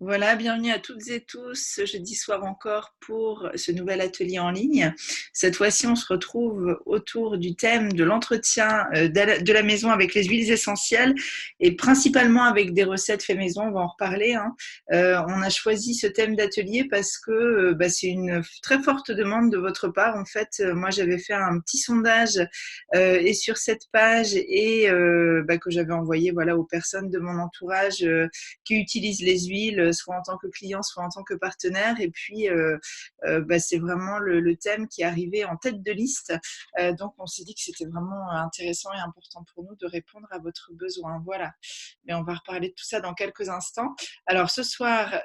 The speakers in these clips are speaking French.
Voilà, bienvenue à toutes et tous ce jeudi soir encore pour ce nouvel atelier en ligne. Cette fois-ci, on se retrouve autour du thème de l'entretien de la maison avec les huiles essentielles et principalement avec des recettes fait maison, on va en reparler, hein. On a choisi ce thème d'atelier parce que c'est une très forte demande de votre part. En fait, moi j'avais fait un petit sondage et sur cette page et que j'avais envoyé voilà, aux personnes de mon entourage qui utilisent les huiles, soit en tant que client, soit en tant que partenaire. Et puis, c'est vraiment le thème qui est arrivé en tête de liste. Donc, on s'est dit que c'était vraiment intéressant et important pour nous de répondre à votre besoin. Voilà. Mais on va reparler de tout ça dans quelques instants. Alors, ce soir,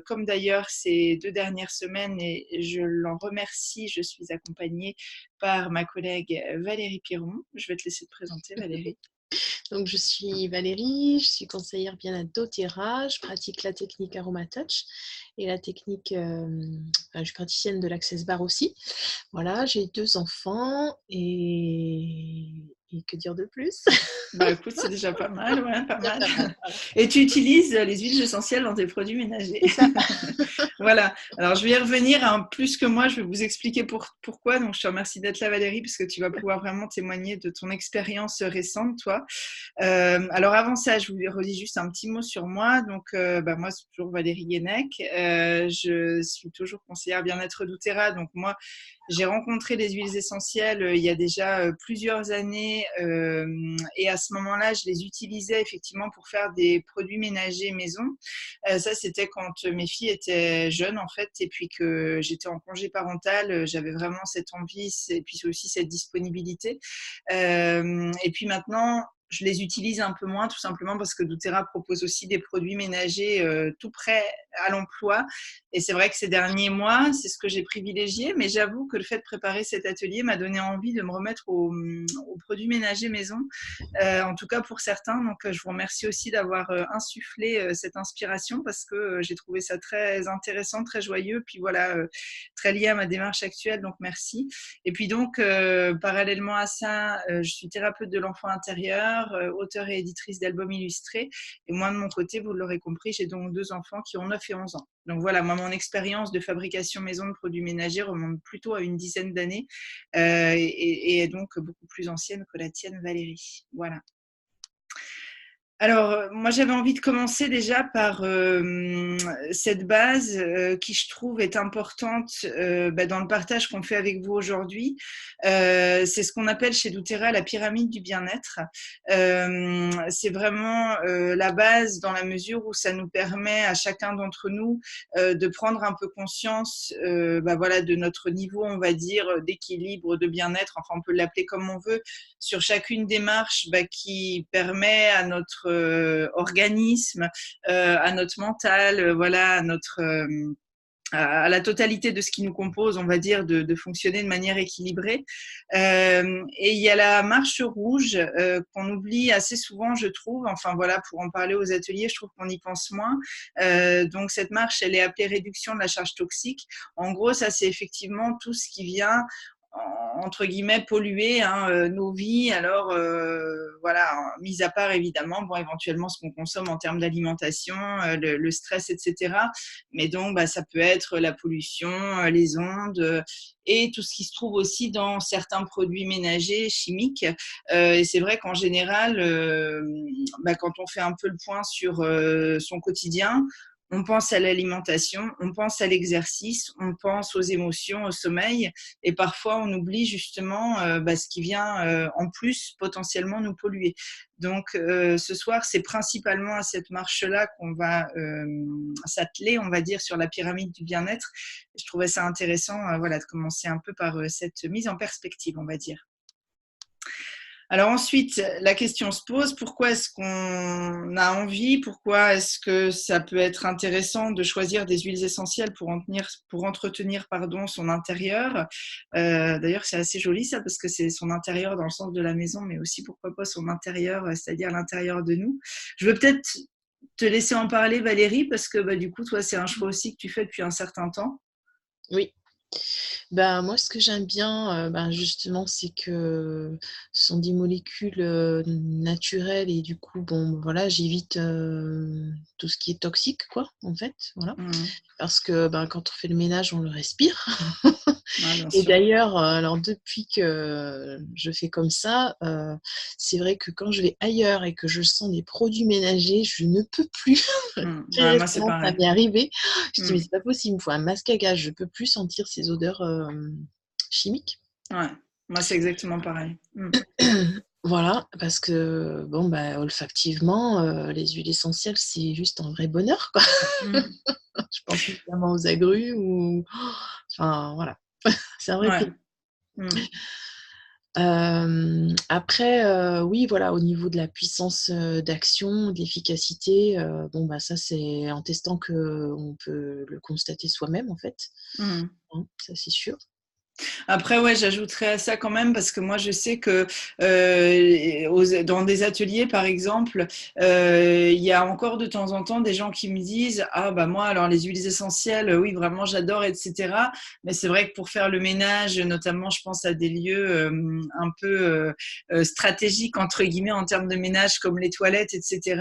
comme d'ailleurs ces 2 dernières semaines, et je l'en remercie, je suis accompagnée par ma collègue Valérie Piron. Je vais te laisser te présenter, Valérie. Donc, je suis Valérie, je suis conseillère bien-être doTERRA, je pratique la technique AromaTouch et la technique, je suis praticienne de l'Access Bar aussi. Voilà, j'ai 2 enfants et que dire de plus? Bah écoute, c'est déjà pas mal, ouais, pas C'est mal. pas mal, voilà, Et tu utilises les huiles essentielles dans tes produits ménagers. c'est ça. Voilà. Alors je vais y revenir, hein, plus que moi, je vais vous expliquer pourquoi. Donc je te remercie d'être là, Valérie, parce que tu vas pouvoir vraiment témoigner de ton expérience récente, toi. Alors avant ça, je vous redis juste un petit mot sur moi. Donc moi, c'est toujours Valérie Guénec. Je suis toujours conseillère bien-être doTERRA. Donc moi, j'ai rencontré les huiles essentielles il y a déjà plusieurs années et à ce moment-là, je les utilisais effectivement pour faire des produits ménagers maison. Ça, c'était quand mes filles étaient jeunes en fait et puis que j'étais en congé parental. J'avais vraiment cette envie et puis aussi cette disponibilité. Et puis maintenant, je les utilise un peu moins, tout simplement parce que doTERRA propose aussi des produits ménagers tout prêts à l'emploi. Et c'est vrai que ces derniers mois, c'est ce que j'ai privilégié, mais j'avoue que le fait de préparer cet atelier m'a donné envie de me remettre aux produits ménagers maison, en tout cas pour certains. Donc, je vous remercie aussi d'avoir insufflé cette inspiration parce que j'ai trouvé ça très intéressant, très joyeux, puis voilà, très lié à ma démarche actuelle. Donc, merci. Et puis donc, parallèlement à ça, je suis thérapeute de l'enfant intérieur, auteure et éditrice d'albums illustrés. Et moi, de mon côté, vous l'aurez compris, j'ai donc 2 enfants qui ont 9 et 11 ans. Donc voilà, moi, mon expérience de fabrication maison de produits ménagers remonte plutôt à une dizaine d'années et est donc beaucoup plus ancienne que la tienne, Valérie. Voilà. Alors, moi, j'avais envie de commencer déjà par cette base qui, je trouve, est importante dans le partage qu'on fait avec vous aujourd'hui. C'est ce qu'on appelle chez doTERRA la pyramide du bien-être. C'est vraiment la base dans la mesure où ça nous permet à chacun d'entre nous de prendre un peu conscience voilà, de notre niveau, on va dire, d'équilibre, de bien-être, enfin, on peut l'appeler comme on veut, sur chacune des marches qui permet à notre organisme, à notre mental, voilà, à la totalité de ce qui nous compose, on va dire, de fonctionner de manière équilibrée. Et il y a la marche rouge qu'on oublie assez souvent, je trouve. Enfin voilà, pour en parler aux ateliers, je trouve qu'on y pense moins. Donc cette marche, elle est appelée réduction de la charge toxique. En gros, ça c'est effectivement tout ce qui vient entre guillemets polluer nos vies. Alors voilà, mis à part évidemment, bon éventuellement ce qu'on consomme en termes d'alimentation, le stress, etc. Mais donc ça peut être la pollution, les ondes et tout ce qui se trouve aussi dans certains produits ménagers chimiques. Et c'est vrai qu'en général, quand on fait un peu le point sur son quotidien, on pense à l'alimentation, on pense à l'exercice, on pense aux émotions, au sommeil, et parfois on oublie justement ce qui vient en plus potentiellement nous polluer. Donc ce soir, c'est principalement à cette marche-là qu'on va s'atteler, on va dire, sur la pyramide du bien-être. Je trouvais ça intéressant voilà, de commencer un peu par cette mise en perspective, on va dire. Alors ensuite, la question se pose, pourquoi est-ce qu'on a envie, pourquoi est-ce que ça peut être intéressant de choisir des huiles essentielles pour entretenir son intérieur. D'ailleurs, c'est assez joli ça, parce que c'est son intérieur dans le sens de la maison, mais aussi pourquoi pas son intérieur, c'est-à-dire l'intérieur de nous. Je veux peut-être te laisser en parler, Valérie, parce que du coup, toi, c'est un choix aussi que tu fais depuis un certain temps. Oui. Moi, ce que j'aime bien, justement, c'est que ce sont des molécules, naturelles et du coup, bon, voilà, j'évite, tout ce qui est toxique, quoi, en fait, voilà. Mmh. Parce que quand on fait le ménage, on le respire. Ouais, bien Et sûr. d'ailleurs, alors depuis que je fais comme ça, c'est vrai que quand je vais ailleurs et que je sens des produits ménagers, je ne peux plus. Très Ouais, moi, c'est récemment, ça pareil. m'est arrivé. Je dis: Mmh. «Mais c'est pas possible, il me faut un masque à gaz, je peux plus sentir ces odeurs, chimiques». Ouais, moi, c'est exactement pareil. Voilà, parce que olfactivement, les huiles essentielles, c'est juste un vrai bonheur, quoi. Mmh. Je pense notamment aux agrumes ou enfin voilà, c'est un vrai Ouais. plaisir. Mmh. Après, oui, voilà, au niveau de la puissance, d'action, de l'efficacité, ça, c'est en testant qu'on peut le constater soi-même, en fait, Mmh. hein, ça, c'est sûr. Après, ouais, j'ajouterais à ça quand même parce que moi, je sais que dans des ateliers, par exemple, il y a encore de temps en temps des gens qui me disent: «Ah bah moi, alors les huiles essentielles, oui, vraiment, j'adore, etc. Mais c'est vrai que pour faire le ménage, notamment, je pense à des lieux un peu stratégiques entre guillemets en termes de ménage comme les toilettes, etc.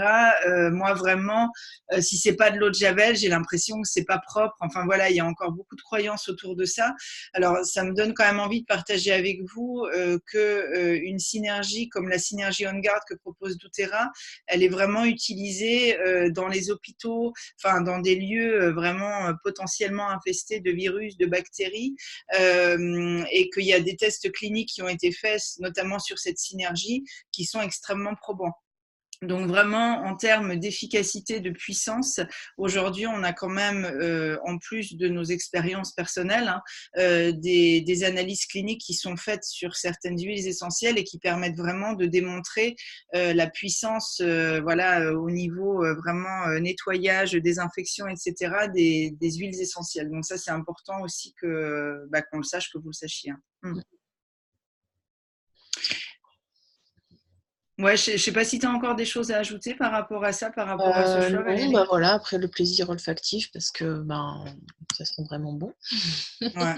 Moi, vraiment, si c'est pas de l'eau de javel, j'ai l'impression que c'est pas propre. Enfin voilà, il y a encore beaucoup de croyances autour de ça. Alors, ça me donne quand même envie de partager avec vous qu'une synergie comme la synergie On Guard que propose doTERRA, elle est vraiment utilisée dans les hôpitaux, enfin dans des lieux vraiment potentiellement infestés de virus, de bactéries, et qu'il y a des tests cliniques qui ont été faits, notamment sur cette synergie, qui sont extrêmement probants. Donc vraiment, en termes d'efficacité, de puissance, aujourd'hui, on a quand même, en plus de nos expériences personnelles, hein, des analyses cliniques qui sont faites sur certaines huiles essentielles et qui permettent vraiment de démontrer la puissance, au niveau vraiment nettoyage, désinfection, etc., des huiles essentielles. Donc ça, c'est important aussi qu'on le sache, que vous le sachiez. Hein. Mmh. Ouais, je ne sais pas si tu as encore des choses à ajouter par rapport à ça, par rapport à ce choix, Non, Valérie. voilà, après le plaisir olfactif parce que, ça sent vraiment bon. Ouais.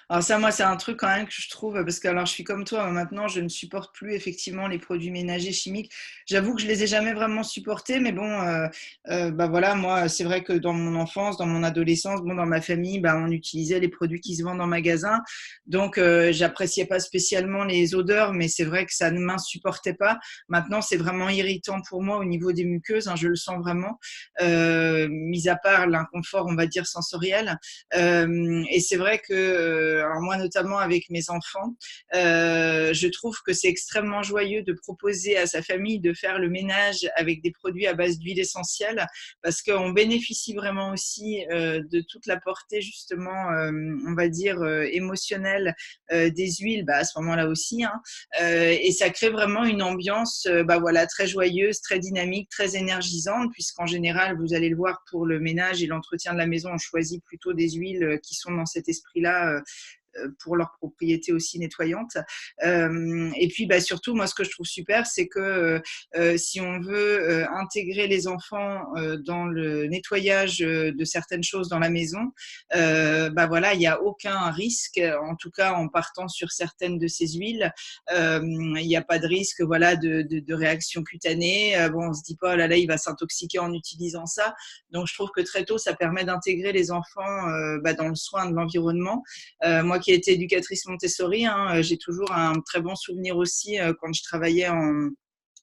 Alors ça, moi, c'est un truc quand même que je trouve, parce que alors je suis comme toi, maintenant, je ne supporte plus effectivement les produits ménagers chimiques. J'avoue que je les ai jamais vraiment supportés, mais bon, voilà, moi, c'est vrai que dans mon enfance, dans mon adolescence, bon, dans ma famille, on utilisait les produits qui se vendent en magasin, donc j'appréciais pas spécialement les odeurs, mais c'est vrai que ça ne m'insupportait pas. Maintenant, c'est vraiment irritant pour moi au niveau des muqueuses, hein, je le sens vraiment, mis à part l'inconfort, on va dire, sensoriel. Et c'est vrai que, alors moi notamment avec mes enfants, je trouve que c'est extrêmement joyeux de proposer à sa famille de faire le ménage avec des produits à base d'huile essentielle, parce qu'on bénéficie vraiment aussi de toute la portée justement, on va dire, émotionnelle des huiles, à ce moment-là aussi. Hein, et ça crée vraiment une ambiance très joyeuse, très dynamique, très énergisante, puisqu'en général, vous allez le voir, pour le ménage et l'entretien de la maison, on choisit plutôt des huiles qui sont dans cet esprit-là, pour leurs propriétés aussi nettoyantes. Et puis surtout, moi, ce que je trouve super, c'est que si on veut intégrer les enfants dans le nettoyage de certaines choses dans la maison, il n'y a aucun risque, en tout cas en partant sur certaines de ces huiles, il n'y a pas de risque de réaction cutanée. On se dit pas, oh là là, il va s'intoxiquer en utilisant ça. Donc je trouve que très tôt, ça permet d'intégrer les enfants dans le soin de l'environnement. Moi qui ai été éducatrice Montessori, hein, j'ai toujours un très bon souvenir aussi quand je travaillais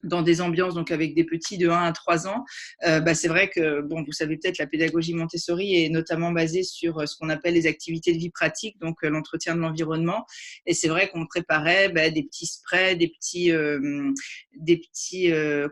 dans des ambiances donc avec des petits de 1 à 3 ans. C'est vrai que, bon, vous savez peut-être, la pédagogie Montessori est notamment basée sur ce qu'on appelle les activités de vie pratique, donc l'entretien de l'environnement. Et c'est vrai qu'on préparait des petits sprays, des petits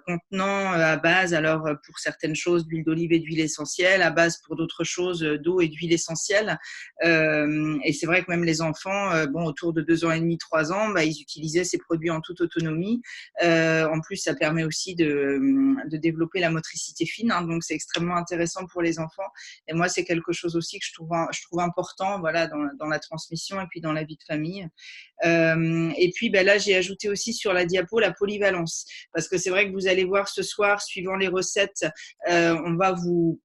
contenants à base, alors pour certaines choses d'huile d'olive et d'huile essentielle, à base pour d'autres choses d'eau et d'huile essentielle. Et c'est vrai que même les enfants, autour de 2 ans et demi, 3 ans, ils utilisaient ces produits en toute autonomie. En plus, ça permet aussi de développer la motricité fine, hein, donc c'est extrêmement intéressant pour les enfants. Et moi, c'est quelque chose aussi que je trouve important, voilà, dans la transmission et puis dans la vie de famille. Et puis là, j'ai ajouté aussi sur la diapo la polyvalence, parce que c'est vrai que vous allez voir ce soir, suivant les recettes, on va vous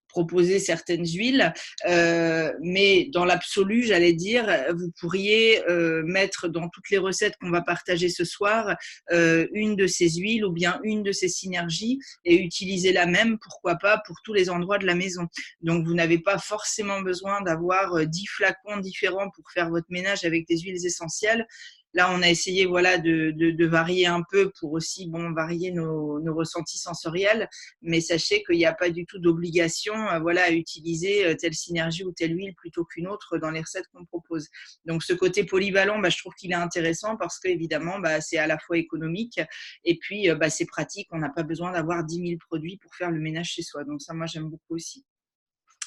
proposer certaines huiles, mais dans l'absolu, j'allais dire, vous pourriez mettre dans toutes les recettes qu'on va partager ce soir une de ces huiles ou bien une de ces synergies et utiliser la même, pourquoi pas, pour tous les endroits de la maison. Donc, vous n'avez pas forcément besoin d'avoir 10 flacons différents pour faire votre ménage avec des huiles essentielles. Là, on a essayé voilà, de varier un peu pour aussi varier nos ressentis sensoriels, mais sachez qu'il n'y a pas du tout d'obligation voilà, à utiliser telle synergie ou telle huile plutôt qu'une autre dans les recettes qu'on propose. Donc, ce côté polyvalent, je trouve qu'il est intéressant parce qu'évidemment, c'est à la fois économique et puis c'est pratique. On n'a pas besoin d'avoir 10 000 produits pour faire le ménage chez soi. Donc, ça, moi, j'aime beaucoup aussi.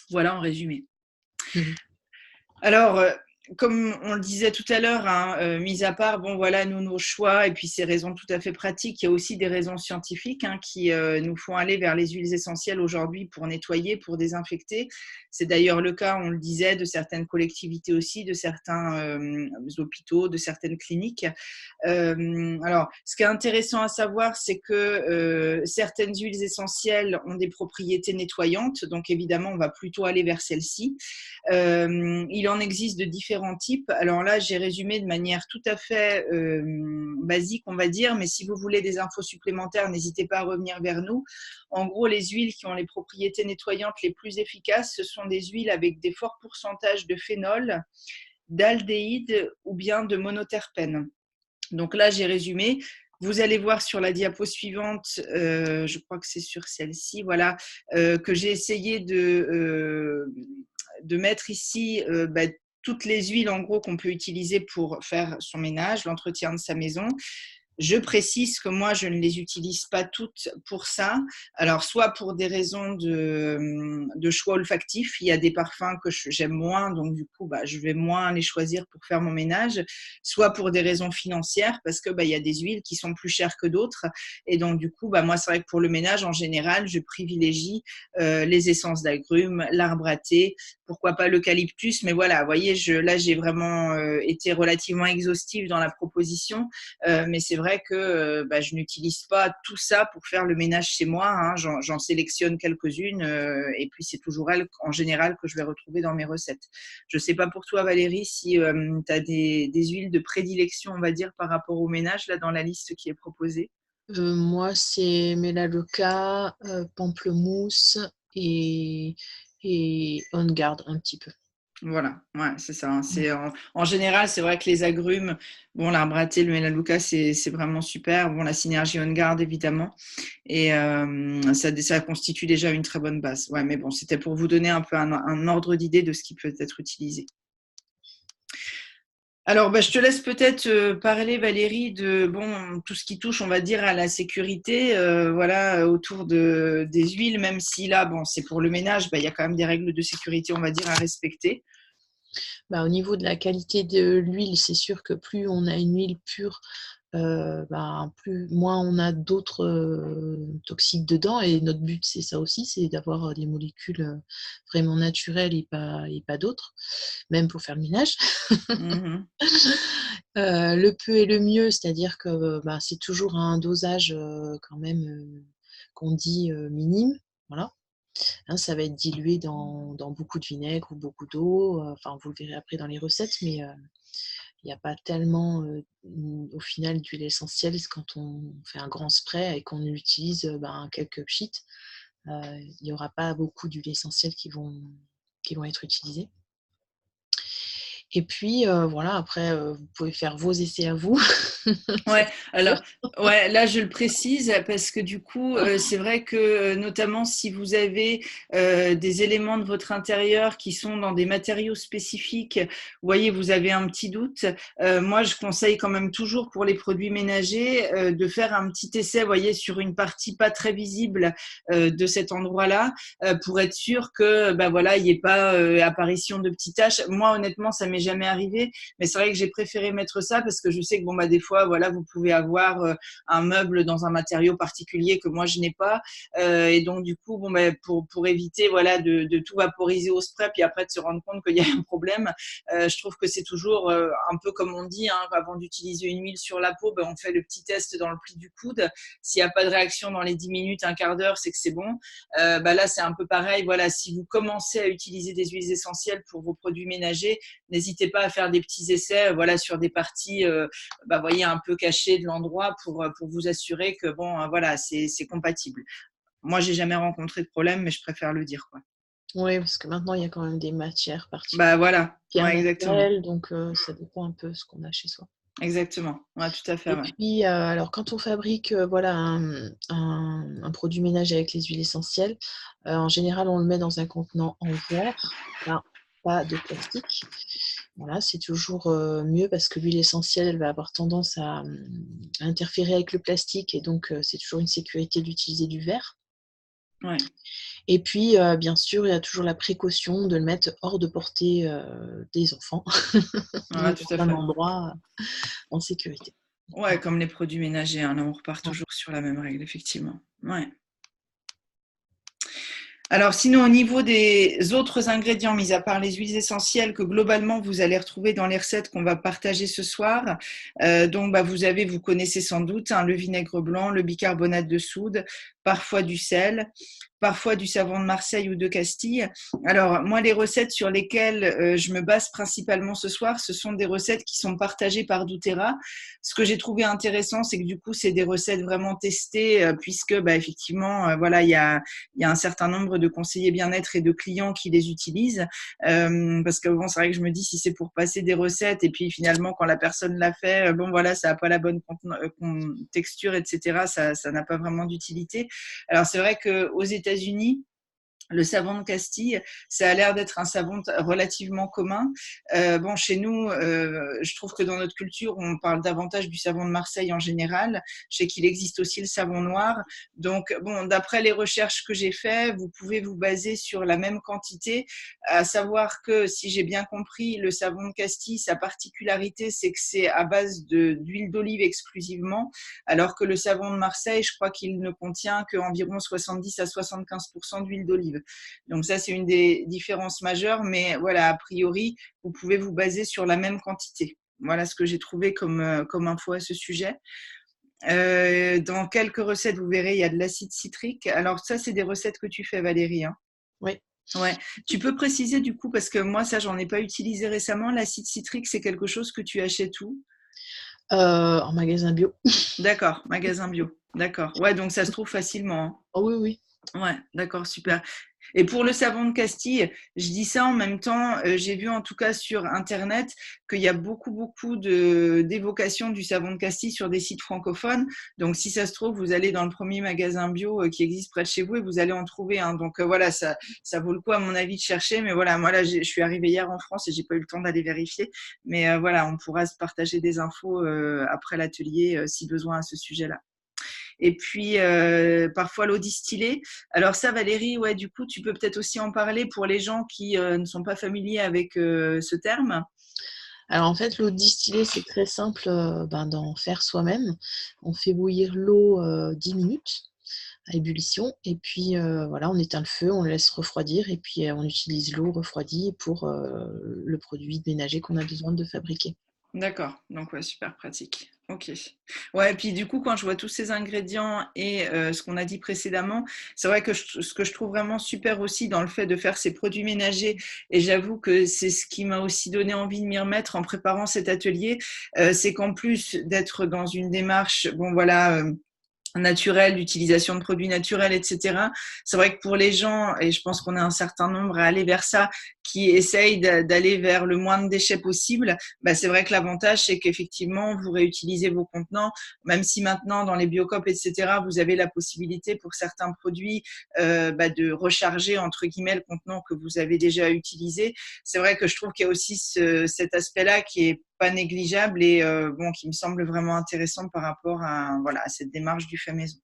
Voilà en résumé. Alors, comme on le disait tout à l'heure, mis à part voilà, nos choix et puis ces raisons tout à fait pratiques, il y a aussi des raisons scientifiques qui nous font aller vers les huiles essentielles aujourd'hui pour nettoyer, pour désinfecter. C'est d'ailleurs le cas, on le disait, de certaines collectivités aussi, de certains hôpitaux, de certaines cliniques. Alors, ce qui est intéressant à savoir, c'est que certaines huiles essentielles ont des propriétés nettoyantes, donc évidemment, on va plutôt aller vers celles-ci. Il en existe de différents types. Alors là, j'ai résumé de manière tout à fait basique, on va dire, mais si vous voulez des infos supplémentaires, n'hésitez pas à revenir vers nous. En gros, les huiles qui ont les propriétés nettoyantes les plus efficaces, ce sont des huiles avec des forts pourcentages de phénol, d'aldéhyde ou bien de monoterpènes. Donc là, j'ai résumé. Vous allez voir sur la diapo suivante, je crois que c'est sur celle-ci, voilà, que j'ai essayé de mettre ici toutes les huiles en gros qu'on peut utiliser pour faire son ménage, l'entretien de sa maison. Je précise que moi, je ne les utilise pas toutes pour ça. Alors, soit pour des raisons de choix olfactif, il y a des parfums que j'aime moins, donc du coup, je vais moins les choisir pour faire mon ménage, soit pour des raisons financières, parce que il y a des huiles qui sont plus chères que d'autres. Et donc, du coup, moi, c'est vrai que pour le ménage, en général, je privilégie les essences d'agrumes, l'arbre à thé, pourquoi pas l'eucalyptus. Mais voilà, vous voyez, là, j'ai vraiment été relativement exhaustive dans la proposition, mais c'est vrai que je n'utilise pas tout ça pour faire le ménage chez moi. J'en sélectionne quelques-unes et puis c'est toujours elles, en général, que je vais retrouver dans mes recettes. Je ne sais pas pour toi, Valérie, si tu as des huiles de prédilection, on va dire, par rapport au ménage, là, dans la liste qui est proposée. Moi, c'est Melaleuca, pamplemousse et On Guard un petit peu. Voilà, ouais, c'est ça. C'est en général, c'est vrai que les agrumes, l'arbre à thé, le Melaleuca, c'est vraiment super. La synergie On Guard, évidemment. Et ça constitue déjà une très bonne base. Ouais, mais bon, c'était pour vous donner un peu un ordre d'idée de ce qui peut être utilisé. Alors, je te laisse peut-être parler, Valérie, de tout ce qui touche, on va dire, à la sécurité, voilà, autour des huiles, même si là, c'est pour le ménage, il y a quand même des règles de sécurité, on va dire, à respecter. Au niveau de la qualité de l'huile, c'est sûr que plus on a une huile pure, moins on a d'autres toxiques dedans. Et notre but, c'est ça aussi, c'est d'avoir des molécules vraiment naturelles et pas d'autres, même pour faire le ménage. Mmh. Le peu et le mieux, c'est-à-dire que c'est toujours un dosage quand même qu'on dit minime. Voilà. Ça va être dilué dans beaucoup de vinaigre ou beaucoup d'eau. Vous le verrez après dans les recettes, mais il n'y a pas tellement, au final, d'huile essentielle quand on fait un grand spray et qu'on utilise quelques pchits. Il n'y aura pas beaucoup d'huile essentielle qui vont être utilisées. Et puis, voilà, après, vous pouvez faire vos essais à vous. Ouais, alors, ouais, là, je le précise parce que du coup, c'est vrai que notamment si vous avez des éléments de votre intérieur qui sont dans des matériaux spécifiques, vous voyez, vous avez un petit doute. Moi, je conseille quand même toujours pour les produits ménagers de faire un petit essai, vous voyez, sur une partie pas très visible de cet endroit-là pour être sûr que, voilà, il n'y ait pas apparition de petites taches. Moi, honnêtement, ça m'est jamais arrivé, mais c'est vrai que j'ai préféré mettre ça parce que je sais que, des fois, voilà, vous pouvez avoir un meuble dans un matériau particulier que moi je n'ai pas, et donc du coup, bon, ben, pour éviter, voilà, de tout vaporiser au spray, puis après de se rendre compte qu'il y a un problème, je trouve que c'est toujours un peu comme on dit, hein, avant d'utiliser une huile sur la peau, ben, on fait le petit test dans le pli du coude. S'il n'y a pas de réaction dans les 10 minutes, un quart d'heure, c'est que c'est bon. Là, c'est un peu pareil. Voilà, si vous commencez à utiliser des huiles essentielles pour vos produits ménagers, n'hésitez pas à faire des petits essais, voilà, sur des parties, voyez, un peu cachées de l'endroit pour vous assurer que bon, voilà, c'est compatible. Moi, j'ai jamais rencontré de problème, mais je préfère le dire, quoi. Oui, parce que maintenant, il y a quand même des matières Bah particulières, voilà, pierres ouais, exactement. naturelles, donc ça dépend un peu ce qu'on a chez soi. Exactement. Ouais, tout à fait, Et ouais. puis, alors quand on fabrique, voilà un produit ménager avec les huiles essentielles, en général, on le met dans un contenant en verre, pas de plastique. Voilà, c'est toujours, mieux parce que l'huile essentielle, elle va avoir tendance à interférer avec le plastique et donc c'est toujours une sécurité d'utiliser du verre. Ouais. Et puis, bien sûr, il y a toujours la précaution de le mettre hors de portée, des enfants, Ouais, donc tout à dans un fait. endroit, en sécurité. Ouais, comme les produits ménagers, hein, là, on repart Voilà. toujours sur la même règle, effectivement. Ouais. Alors sinon, au niveau des autres ingrédients, mis à part les huiles essentielles que globalement vous allez retrouver dans les recettes qu'on va partager ce soir, donc vous connaissez sans doute, hein, le vinaigre blanc, le bicarbonate de soude, parfois du sel, parfois du savon de Marseille ou de Castille. Alors moi, les recettes sur lesquelles je me base principalement ce soir, ce sont des recettes qui sont partagées par doTERRA. Ce que j'ai trouvé intéressant, c'est que du coup, c'est des recettes vraiment testées, puisque effectivement, voilà, il y a un certain nombre de conseillers bien-être et de clients qui les utilisent. Parce que bon, c'est vrai que je me dis, si c'est pour passer des recettes et puis finalement, quand la personne l'a fait, bon voilà, ça n'a pas la bonne texture, etc., ça n'a pas vraiment d'utilité. Alors c'est vrai qu'aux États-Unis, le savon de Castille, ça a l'air d'être un savon relativement commun. Bon, chez nous, je trouve que dans notre culture, on parle davantage du savon de Marseille en général. Je sais qu'il existe aussi le savon noir. Donc, bon, d'après les recherches que j'ai faites, vous pouvez vous baser sur la même quantité, à savoir que, si j'ai bien compris, le savon de Castille, sa particularité, c'est que c'est à base d'huile d'olive exclusivement, alors que le savon de Marseille, je crois qu'il ne contient qu'environ 70 à 75% d'huile d'olive. Donc ça, c'est une des différences majeures, mais voilà, a priori, vous pouvez vous baser sur la même quantité. Voilà ce que j'ai trouvé comme info à ce sujet. Dans quelques recettes, vous verrez, il y a de l'acide citrique. Alors ça, c'est des recettes que tu fais, Valérie, hein. Oui. Ouais. Tu peux préciser du coup, parce que moi, ça, j'en ai pas utilisé récemment. L'acide citrique, c'est quelque chose que tu achètes où? En magasin bio. D'accord, magasin bio. D'accord. Ouais, donc ça se trouve facilement, hein. Oh oui, oui. Ouais, d'accord, super. Et pour le savon de Castille, je dis ça en même temps, j'ai vu en tout cas sur Internet qu'il y a beaucoup d'évocations du savon de Castille sur des sites francophones. Donc, si ça se trouve, vous allez dans le premier magasin bio qui existe près de chez vous et vous allez en trouver un. Donc, voilà, ça vaut le coup, à mon avis, de chercher. Mais voilà, moi, là, je suis arrivée hier en France et j'ai pas eu le temps d'aller vérifier. Mais voilà, on pourra se partager des infos après l'atelier si besoin à ce sujet-là. Et puis, parfois l'eau distillée. Alors ça, Valérie, ouais, du coup, tu peux peut-être aussi en parler pour les gens qui ne sont pas familiers avec ce terme. Alors en fait, l'eau distillée, c'est très simple, d'en faire soi-même. On fait bouillir l'eau, 10 minutes à ébullition et puis, voilà, on éteint le feu, on le laisse refroidir et puis, on utilise l'eau refroidie pour, le produit ménager qu'on a besoin de fabriquer. D'accord, donc ouais, super pratique. Ok. Ouais, et puis du coup, quand je vois tous ces ingrédients et ce qu'on a dit précédemment, c'est vrai que ce que je trouve vraiment super aussi dans le fait de faire ces produits ménagers, et j'avoue que c'est ce qui m'a aussi donné envie de m'y remettre en préparant cet atelier, c'est qu'en plus d'être dans une démarche, bon voilà, naturel, d'utilisation de produits naturels, etc. C'est vrai que pour les gens, et je pense qu'on est un certain nombre à aller vers ça, qui essayent d'aller vers le moins de déchets possible, c'est vrai que l'avantage, c'est qu'effectivement, vous réutilisez vos contenants, même si maintenant, dans les Biocoop, etc., vous avez la possibilité pour certains produits de recharger, entre guillemets, le contenant que vous avez déjà utilisé. C'est vrai que je trouve qu'il y a aussi cet aspect-là qui est pas négligeable et qui me semble vraiment intéressant par rapport à cette démarche du fait maison.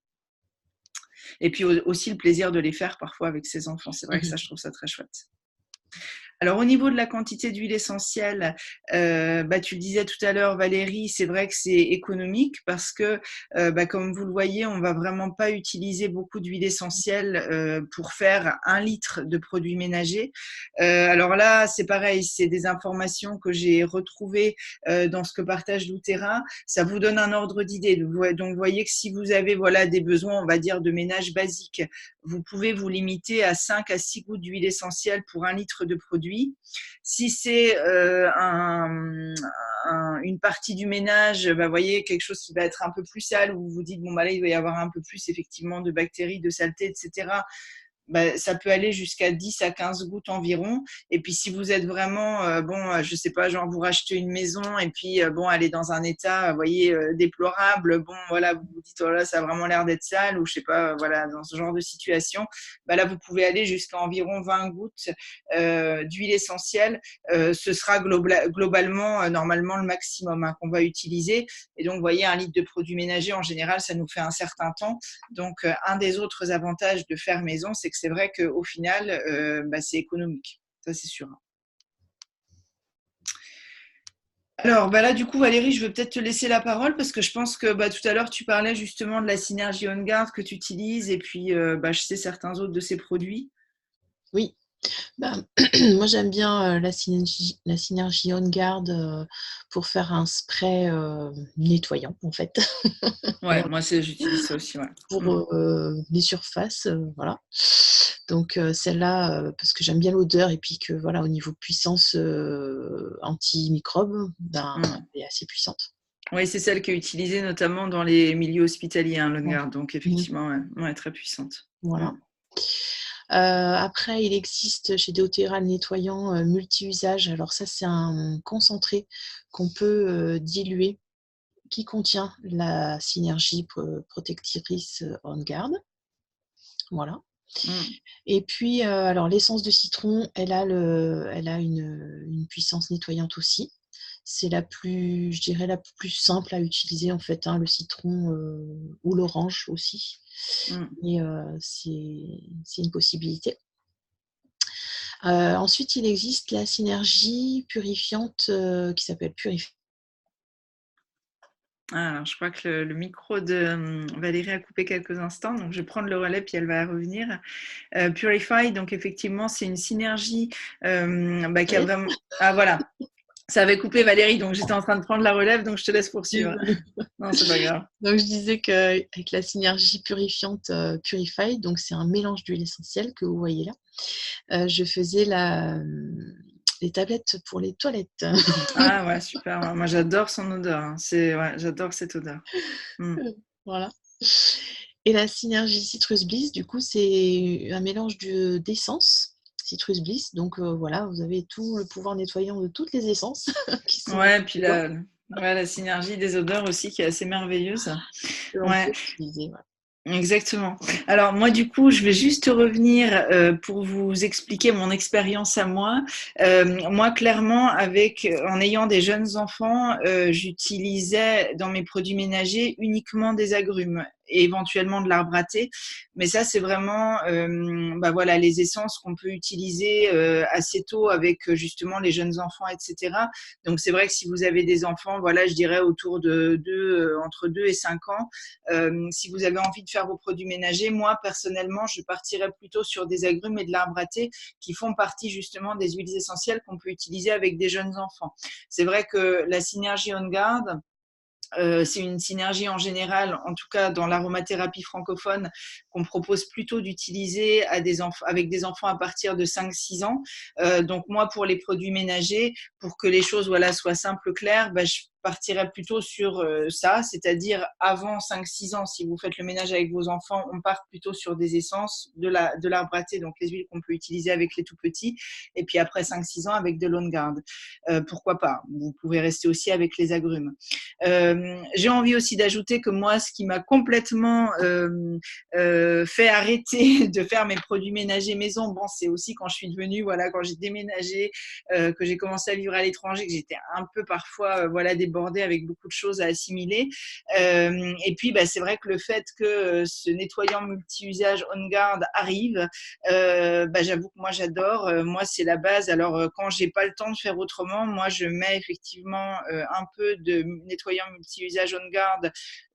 Et puis aussi le plaisir de les faire parfois avec ses enfants. C'est vrai que ça, je trouve ça très chouette. Alors, au niveau de la quantité d'huile essentielle, tu le disais tout à l'heure, Valérie, c'est vrai que c'est économique parce que, comme vous le voyez, on va vraiment pas utiliser beaucoup d'huile essentielle pour faire 1 litre de produits ménagers. Alors là, c'est pareil, c'est des informations que j'ai retrouvées dans ce que partage doTERRA. Ça vous donne un ordre d'idée. Donc, vous voyez que si vous avez des besoins, on va dire, de ménage basique, vous pouvez vous limiter à 5 à 6 gouttes d'huile essentielle pour 1 litre de produit. Si c'est une partie du ménage, vous voyez, quelque chose qui va être un peu plus sale, où vous vous dites, bon, là, il doit y avoir un peu plus, effectivement, de bactéries, de saleté, etc. Ça peut aller jusqu'à 10 à 15 gouttes environ. Et puis, si vous êtes vraiment, je sais pas, genre vous rachetez une maison et puis, elle est dans un état, vous voyez, déplorable. Bon, voilà, vous vous dites, oh là, ça a vraiment l'air d'être sale ou je sais pas, voilà, dans ce genre de situation. Là, vous pouvez aller jusqu'à environ 20 gouttes d'huile essentielle. Ce sera globalement, normalement, le maximum qu'on va utiliser. Et donc, vous voyez, 1 litre de produit ménager, en général, ça nous fait un certain temps. Donc, un des autres avantages de faire maison, c'est que c'est vrai qu'au final, c'est économique. Ça, c'est sûr. Alors, là, du coup, Valérie, je vais peut-être te laisser la parole parce que je pense que tout à l'heure, tu parlais justement de la synergie OnGuard que tu utilises et puis, je sais certains autres de ces produits. Oui. Moi, j'aime bien la synergie OnGuard pour faire un spray nettoyant, en fait. Ouais, moi, j'utilise ça aussi. Ouais. Pour les surfaces, voilà. Donc, celle-là, parce que j'aime bien l'odeur et puis que, voilà, au niveau puissance antimicrobe, elle est assez puissante. Oui, c'est celle qui est utilisée notamment dans les milieux hospitaliers, l'OnGuard. Donc, Mmh. effectivement, ouais, très puissante. Voilà. Après, il existe chez doTERRA le nettoyant multi-usage. Alors ça, c'est un concentré qu'on peut diluer qui contient la synergie protectrice OnGuard. Voilà. Et puis, alors l'essence de citron, elle a une puissance nettoyante aussi. C'est je dirais la plus simple à utiliser en fait, le citron ou l'orange aussi. Et c'est une possibilité. Ensuite, il existe la synergie purifiante qui s'appelle Purify. Alors, je crois que le micro de Valérie a coupé quelques instants, donc je vais prendre le relais puis elle va revenir. Purify, donc effectivement, c'est une synergie qui a vraiment… Ah voilà, ça avait coupé Valérie, donc j'étais en train de prendre la relève, donc je te laisse poursuivre. Non, c'est pas grave. Donc, je disais qu'avec la synergie purifiante Purify, donc c'est un mélange d'huile essentielle que vous voyez là, je faisais les tablettes pour les toilettes. Ah ouais, super. Moi, j'adore son odeur. J'adore cette odeur. Voilà. Et la synergie Citrus Bliss, du coup, c'est un mélange d'essence Citrus Bliss. Donc voilà, vous avez tout le pouvoir nettoyant de toutes les essences qui sont. Ouais, puis la synergie des odeurs aussi qui est assez merveilleuse. Ouais. Utiliser, voilà. Exactement. Alors moi du coup, je vais juste revenir pour vous expliquer mon expérience à moi. Moi clairement, en ayant des jeunes enfants, j'utilisais dans mes produits ménagers uniquement des agrumes et éventuellement de l'arbre à thé. Mais ça, c'est vraiment les essences qu'on peut utiliser assez tôt avec justement les jeunes enfants, etc. Donc c'est vrai que si vous avez des enfants, je dirais autour de entre 2 et 5 ans, si vous avez envie de faire vos produits ménagers, moi personnellement, je partirais plutôt sur des agrumes et de l'arbre à thé qui font partie justement des huiles essentielles qu'on peut utiliser avec des jeunes enfants. C'est vrai que la synergie OnGuard, c'est une synergie en général, en tout cas dans l'aromathérapie francophone, qu'on propose plutôt d'utiliser avec des enfants à partir de 5-6 ans. Donc moi, pour les produits ménagers, pour que les choses soient simples, claires, je partirais plutôt sur ça, c'est-à-dire avant 5-6 ans, si vous faites le ménage avec vos enfants, on part plutôt sur des essences, de l'arbre à thé, donc les huiles qu'on peut utiliser avec les tout petits, et puis après 5-6 ans avec de l'OnGuard. Pourquoi pas? Vous pouvez rester aussi avec les agrumes. J'ai envie aussi d'ajouter que moi, ce qui m'a complètement fait arrêter de faire mes produits ménagers maison, c'est aussi quand je suis devenue, quand j'ai déménagé, que j'ai commencé à vivre à l'étranger, que j'étais un peu parfois débordée débordée avec beaucoup de choses à assimiler. Et puis, c'est vrai que le fait que ce nettoyant multi-usage On Guard arrive, j'avoue que moi, j'adore. Moi, c'est la base. Alors, quand j'ai pas le temps de faire autrement, moi, je mets effectivement un peu de nettoyant multi-usage On Guard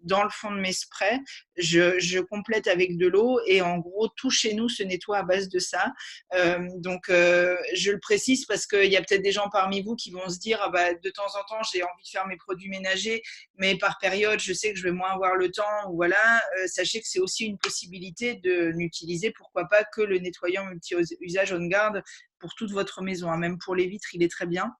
dans le fond de mes sprays. Je complète avec de l'eau et en gros, tout chez nous se nettoie à base de ça. Je le précise parce qu'il y a peut-être des gens parmi vous qui vont se dire de temps en temps, j'ai envie de faire mes produits ménagers, mais par période, je sais que je vais moins avoir le temps. Ou voilà, sachez que c'est aussi une possibilité de n'utiliser, pourquoi pas, que le nettoyant multi-usage On Guard pour toute votre maison. Même pour les vitres, il est très bien.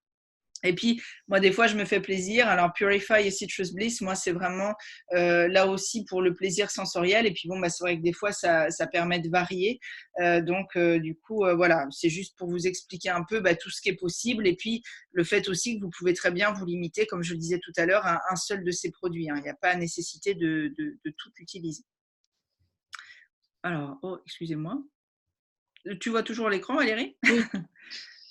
Et puis, moi, des fois, je me fais plaisir. Alors, Purify et Citrus Bliss, moi, c'est vraiment là aussi pour le plaisir sensoriel. Et puis, bon, c'est vrai que des fois, ça permet de varier. Du coup, voilà, c'est juste pour vous expliquer un peu tout ce qui est possible. Et puis, le fait aussi que vous pouvez très bien vous limiter, comme je le disais tout à l'heure, à un seul de ces produits. Il n'y a pas nécessité de tout utiliser. Alors, excusez-moi. Tu vois toujours l'écran, Valérie ? Oui.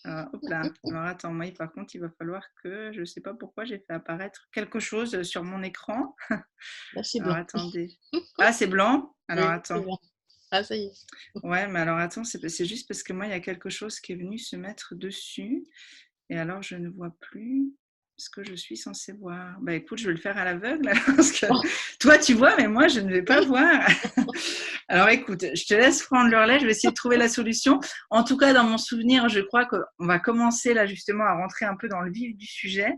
Hop là. Alors attends, moi par contre, il va falloir que je ne sais pas pourquoi j'ai fait apparaître quelque chose sur mon écran. Là, c'est Alors blanc. attendez. Ah, c'est blanc? Alors Oui, c'est attends. blanc. Ah, ça y est. Ouais, mais alors attends, c'est juste parce que moi, il y a quelque chose qui est venu se mettre dessus. Et alors, je ne vois plus ce que je suis censée voir. Écoute, je vais le faire à l'aveugle parce que toi, tu vois, mais moi, je ne vais pas voir. Alors écoute, je te laisse prendre le relais, je vais essayer de trouver la solution. En tout cas, dans mon souvenir, je crois qu'on va commencer là justement à rentrer un peu dans le vif du sujet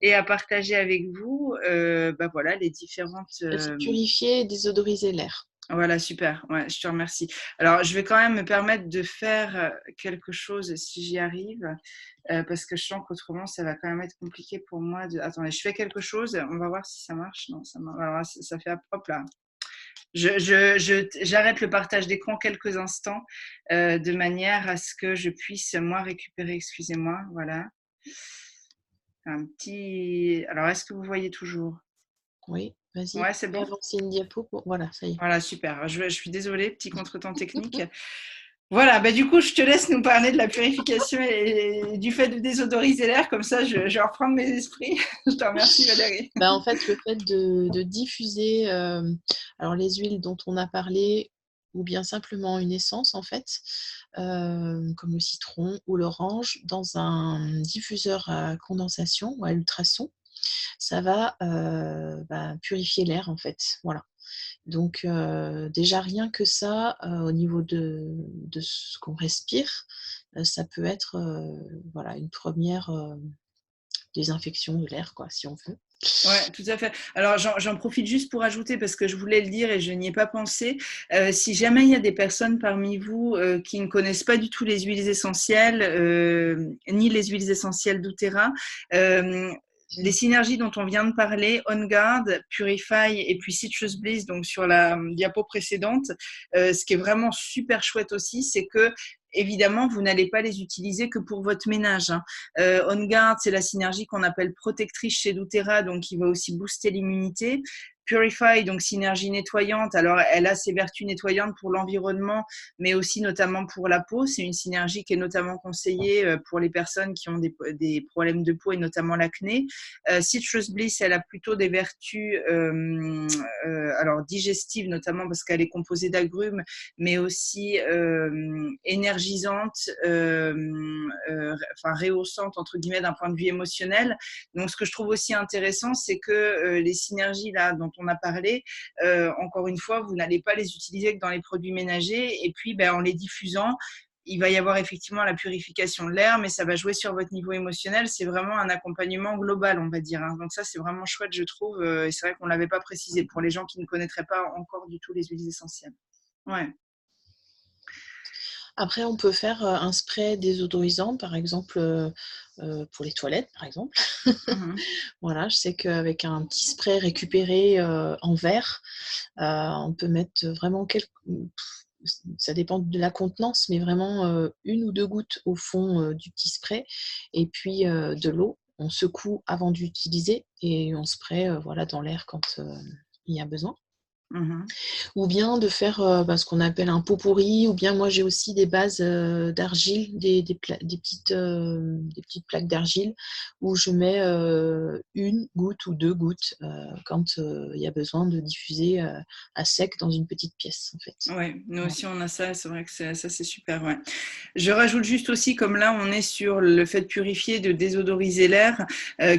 et à partager avec vous voilà, les différentes… Purifier et désodoriser l'air. Voilà, super. Ouais, je te remercie. Alors, je vais quand même me permettre de faire quelque chose si j'y arrive, parce que je sens qu'autrement, ça va quand même être compliqué pour moi. Attendez, je fais quelque chose. On va voir si ça marche. Non, ça marche. Alors, ça fait hop là. J'arrête le partage d'écran quelques instants de manière à ce que je puisse, moi, récupérer. Excusez-moi. Voilà. Un petit… Alors, est-ce que vous voyez toujours? Oui, vas-y. Ouais, c'est bon. Avancer une diapo. Voilà, ça y est. Voilà, super. Je suis désolée, petit contretemps technique. Voilà, du coup, je te laisse nous parler de la purification et du fait de désodoriser l'air. Comme ça, je vais reprendre mes esprits. Je te remercie, Valérie. En fait, le fait de diffuser alors les huiles dont on a parlé, ou bien simplement une essence, en fait, comme le citron ou l'orange, dans un diffuseur à condensation ou à ultrasons, ça va purifier l'air, en fait. Voilà. Donc, déjà, rien que ça, au niveau de ce qu'on respire, ça peut être une première désinfection de l'air, quoi, si on veut. Ouais, tout à fait. Alors, j'en profite juste pour ajouter, parce que je voulais le dire et je n'y ai pas pensé. Si jamais il y a des personnes parmi vous qui ne connaissent pas du tout les huiles essentielles, ni les huiles essentielles d'Outera, les synergies dont on vient de parler, On Guard, Purify et puis Citrus Bliss, donc sur la diapo précédente, ce qui est vraiment super chouette aussi, c'est que évidemment, vous n'allez pas les utiliser que pour votre ménage. On Guard, c'est la synergie qu'on appelle protectrice chez doTERRA, donc qui va aussi booster l'immunité. Purify, donc synergie nettoyante. Alors, elle a ses vertus nettoyantes pour l'environnement, mais aussi notamment pour la peau. C'est une synergie qui est notamment conseillée pour les personnes qui ont des problèmes de peau et notamment l'acné. Citrus Bliss, elle a plutôt des vertus alors digestives, notamment parce qu'elle est composée d'agrumes, mais aussi énergisante, rehaussante entre guillemets d'un point de vue émotionnel. Donc, ce que je trouve aussi intéressant, c'est que les synergies là dont on a parlé, encore une fois, vous n'allez pas les utiliser que dans les produits ménagers. Et puis, en les diffusant, il va y avoir effectivement la purification de l'air, mais ça va jouer sur votre niveau émotionnel. C'est vraiment un accompagnement global, on va dire. Donc ça, c'est vraiment chouette, je trouve. Et c'est vrai qu'on ne l'avait pas précisé pour les gens qui ne connaîtraient pas encore du tout les huiles essentielles. Ouais. Après, on peut faire un spray désodorisant, par exemple, pour les toilettes, par exemple. Voilà, je sais qu'avec un petit spray récupéré en verre, on peut mettre vraiment ça dépend de la contenance, mais vraiment 1 ou 2 gouttes au fond du petit spray, et puis de l'eau. On secoue avant d'utiliser et on spray dans l'air quand il y a besoin. Mhm. Ou bien de faire ce qu'on appelle un pot pourri, ou bien moi j'ai aussi des bases d'argile, des petites plaques d'argile où je mets une goutte ou deux gouttes quand il y a besoin de diffuser à sec dans une petite pièce en fait. Oui, nous Voilà. aussi on a ça, c'est vrai que ça c'est super. Ouais. Je rajoute juste aussi, comme là on est sur le fait de purifier, de désodoriser l'air,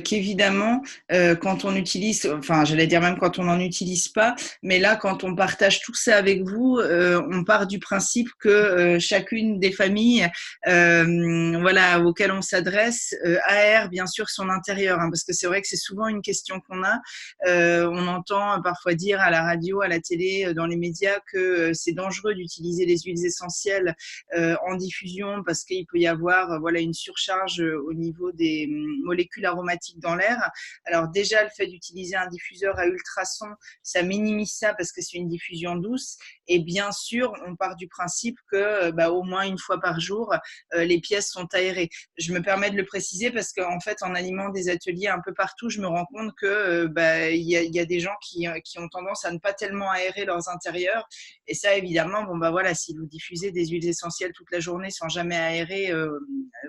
qu'évidemment quand on utilise, enfin j'allais dire même quand on n'en utilise pas, mais là quand on partage tout ça avec vous, on part du principe que chacune des familles voilà, auxquelles on s'adresse aère bien sûr son intérieur, hein, parce que c'est vrai que c'est souvent une question qu'on a. On entend parfois dire à la radio, à la télé, dans les médias que c'est dangereux d'utiliser les huiles essentielles en diffusion parce qu'il peut y avoir voilà, une surcharge au niveau des molécules aromatiques dans l'air. Alors déjà, le fait d'utiliser un diffuseur à ultrasons, ça minimise ça parce que c'est une diffusion douce. Et bien sûr, on part du principe que au moins une fois par jour, les pièces sont aérées. Je me permets de le préciser parce qu'en fait, en animant des ateliers un peu partout, je me rends compte que il y a des gens qui ont tendance à ne pas tellement aérer leurs intérieurs. Et ça, évidemment, bon voilà, si vous diffusez des huiles essentielles toute la journée sans jamais aérer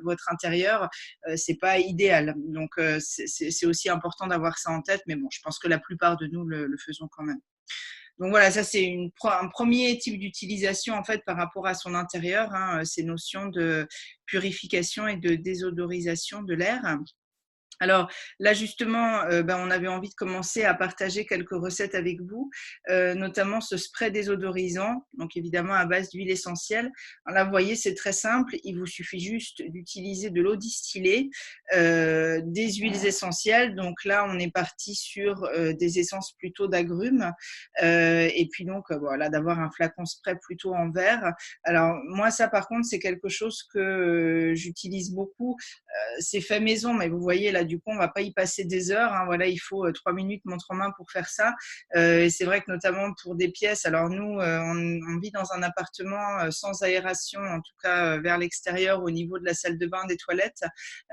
votre intérieur, c'est pas idéal. Donc c'est aussi important d'avoir ça en tête. Mais bon, je pense que la plupart de nous le faisons quand même. Donc voilà, ça c'est un premier type d'utilisation en fait par rapport à son intérieur, hein, ces notions de purification et de désodorisation de l'air. Alors là justement, on avait envie de commencer à partager quelques recettes avec vous, notamment ce spray désodorisant, donc évidemment à base d'huile essentielle. Alors là, vous voyez, c'est très simple, il vous suffit juste d'utiliser de l'eau distillée, des huiles essentielles. Donc là, on est parti sur des essences plutôt d'agrumes, et puis donc voilà, d'avoir un flacon spray plutôt en verre. Alors moi, ça par contre, c'est quelque chose que j'utilise beaucoup. C'est fait maison, mais vous voyez là, du coup, on va pas y passer des heures, hein. Voilà, il faut 3 minutes montre en main pour faire ça. Et c'est vrai que notamment pour des pièces, alors nous, on vit dans un appartement sans aération, en tout cas vers l'extérieur, au niveau de la salle de bain, des toilettes.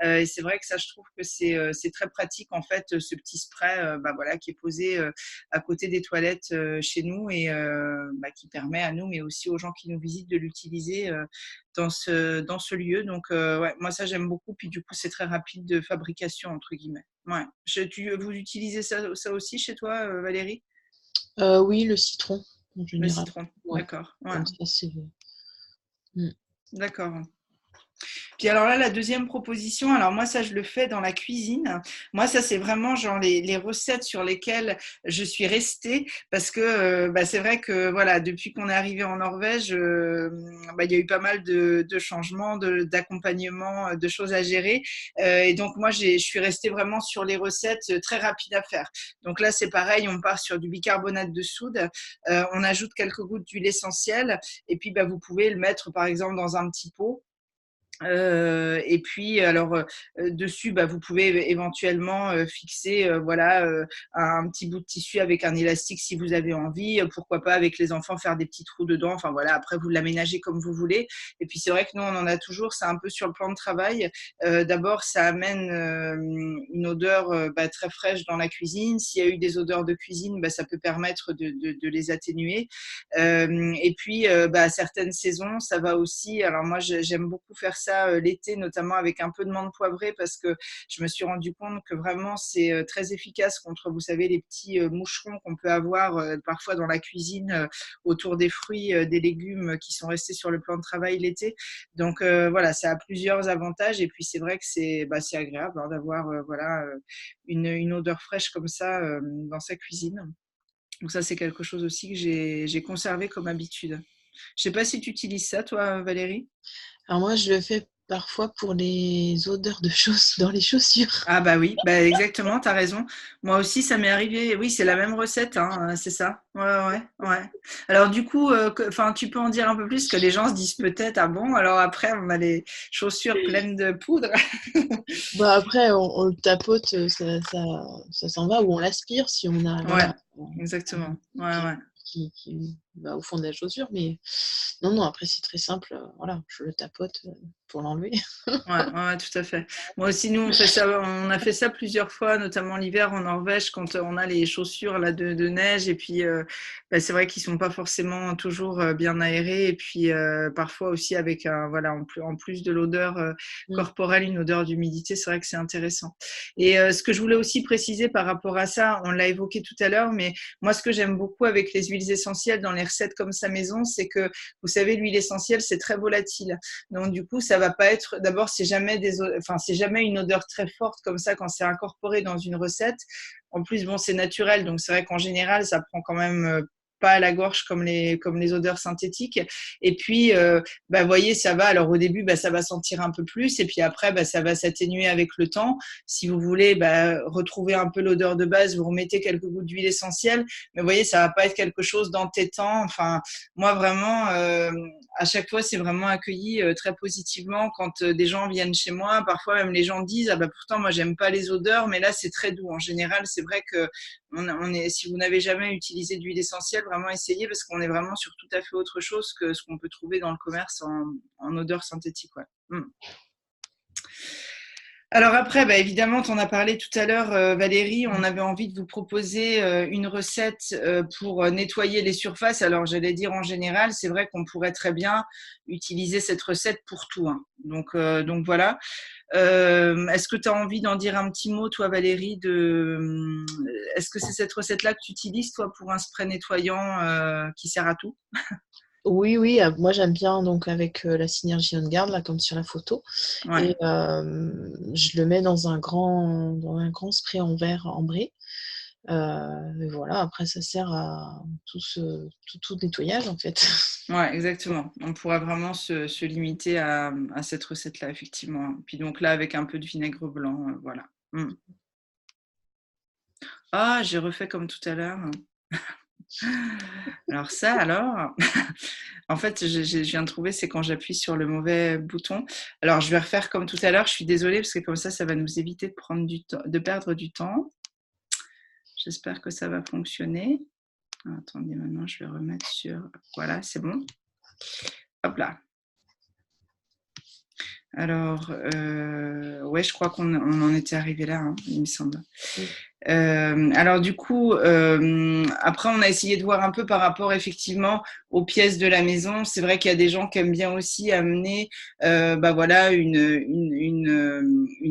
Et c'est vrai que ça, je trouve que c'est très pratique en fait, ce petit spray, voilà, qui est posé à côté des toilettes chez nous et qui permet à nous, mais aussi aux gens qui nous visitent, de l'utiliser dans ce lieu. Donc, ouais, moi, ça, j'aime beaucoup. Puis, du coup, c'est très rapide de fabrication, entre guillemets. Ouais. Vous utilisez ça aussi chez toi, Valérie? Oui, le citron en Le général. citron, Ouais, d'accord. Ouais, comme ça c'est. Mm. d'accord. Puis alors là, la deuxième proposition, alors moi ça je le fais dans la cuisine. Moi ça c'est vraiment genre les recettes sur lesquelles je suis restée parce que c'est vrai que voilà, depuis qu'on est arrivé en Norvège, il y a eu pas mal de changements, d'accompagnement, de choses à gérer. Et donc moi je suis restée vraiment sur les recettes très rapides à faire. Donc là c'est pareil, on part sur du bicarbonate de soude, on ajoute quelques gouttes d'huile essentielle et puis vous pouvez le mettre par exemple dans un petit pot. Et puis alors dessus, vous pouvez éventuellement fixer voilà un petit bout de tissu avec un élastique si vous avez envie. Pourquoi pas avec les enfants faire des petits trous dedans. Enfin voilà, après vous l'aménagez comme vous voulez. Et puis c'est vrai que nous on en a toujours. C'est un peu sur le plan de travail. D'abord ça amène une odeur très fraîche dans la cuisine. S'il y a eu des odeurs de cuisine, ça peut permettre de les atténuer. Et puis à certaines saisons, ça va aussi. Alors moi j'aime beaucoup faire ça l'été, notamment avec un peu de menthe poivrée, parce que je me suis rendu compte que vraiment c'est très efficace contre, vous savez, les petits moucherons qu'on peut avoir parfois dans la cuisine autour des fruits, des légumes qui sont restés sur le plan de travail l'été. Donc voilà, ça a plusieurs avantages et puis c'est vrai que c'est agréable d'avoir voilà une odeur fraîche comme ça dans sa cuisine. Donc ça, c'est quelque chose aussi que j'ai conservé comme habitude. Je sais pas si tu utilises ça, toi, Valérie. Alors moi je le fais parfois pour les odeurs de choses dans les chaussures. Ah bah oui, exactement, tu as raison. Moi aussi, ça m'est arrivé. Oui, c'est la même recette, hein, c'est ça. Ouais, ouais, ouais. Alors du coup, tu peux en dire un peu plus, que les gens se disent peut-être, ah bon, alors après, on a les chaussures pleines de poudre. Après on le tapote, ça s'en va, ou on l'aspire si on a Ouais, voilà, exactement. qui, Ouais, ouais. qui au fond de la chaussure. Mais non, non, après, c'est très simple. Voilà, je le tapote pour l'enlever. Ouais, ouais, tout à fait. Moi aussi, nous, on a fait ça plusieurs fois, notamment l'hiver en Norvège, quand on a les chaussures là, de neige. Et puis, c'est vrai qu'ils sont pas forcément toujours bien aérés. Et puis, parfois aussi avec, voilà, en plus de l'odeur Mm. corporelle, une odeur d'humidité, c'est vrai que c'est intéressant. Et ce que je voulais aussi préciser par rapport à ça, on l'a évoqué tout à l'heure, mais moi, ce que j'aime beaucoup avec les huiles essentielles dans les recettes comme ça maison, c'est que, vous savez, l'huile essentielle, c'est très volatile. Donc du coup, ça va pas être. D'abord, c'est jamais une odeur très forte comme ça quand c'est incorporé dans une recette. En plus, bon, c'est naturel, donc c'est vrai qu'en général, ça prend quand même pas à la gorge comme les odeurs synthétiques. Et puis, voyez, ça va. Alors au début, ça va sentir un peu plus, et puis après, ça va s'atténuer avec le temps. Si vous voulez retrouver un peu l'odeur de base, vous remettez quelques gouttes d'huile essentielle. Mais vous voyez, ça va pas être quelque chose d'entêtant. Enfin, moi vraiment, à chaque fois, c'est vraiment accueilli très positivement quand des gens viennent chez moi. Parfois, même les gens disent, ah pourtant, moi, j'aime pas les odeurs, mais là, c'est très doux. En général, c'est vrai que si vous n'avez jamais utilisé d'huile essentielle, vraiment essayez parce qu'on est vraiment sur tout à fait autre chose que ce qu'on peut trouver dans le commerce en odeur synthétique. Ouais. Alors après, évidemment, tu en as parlé tout à l'heure, Valérie, on avait envie de vous proposer une recette pour nettoyer les surfaces. Alors j'allais dire en général, c'est vrai qu'on pourrait très bien utiliser cette recette pour tout, hein. Donc voilà. Est-ce que tu as envie d'en dire un petit mot, toi, Valérie, est-ce que c'est cette recette-là que tu utilises, toi, pour un spray nettoyant qui sert à tout? Oui, oui, moi j'aime bien donc avec la Synergie On Guard, là, comme sur la photo. Ouais. Et je le mets dans un grand spray en verre ambré. Et voilà, après ça sert à tout nettoyage en fait. Ouais, exactement. On pourra vraiment se limiter à cette recette-là, effectivement. Puis donc là, avec un peu de vinaigre blanc, voilà. Ah, j'ai refait comme tout à l'heure. Alors ça, alors, en fait, je viens de trouver, c'est quand j'appuie sur le mauvais bouton. Alors, je vais refaire comme tout à l'heure. Je suis désolée parce que comme ça va nous éviter de prendre du temps, de perdre du temps. J'espère que ça va fonctionner. Attendez, maintenant, je vais remettre sur. Voilà, c'est bon. Hop là. Alors, ouais, je crois qu'on en était arrivé là, hein, il me semble. Alors du coup, après on a essayé de voir un peu par rapport effectivement aux pièces de la maison. C'est vrai qu'il y a des gens qui aiment bien aussi amener, voilà, une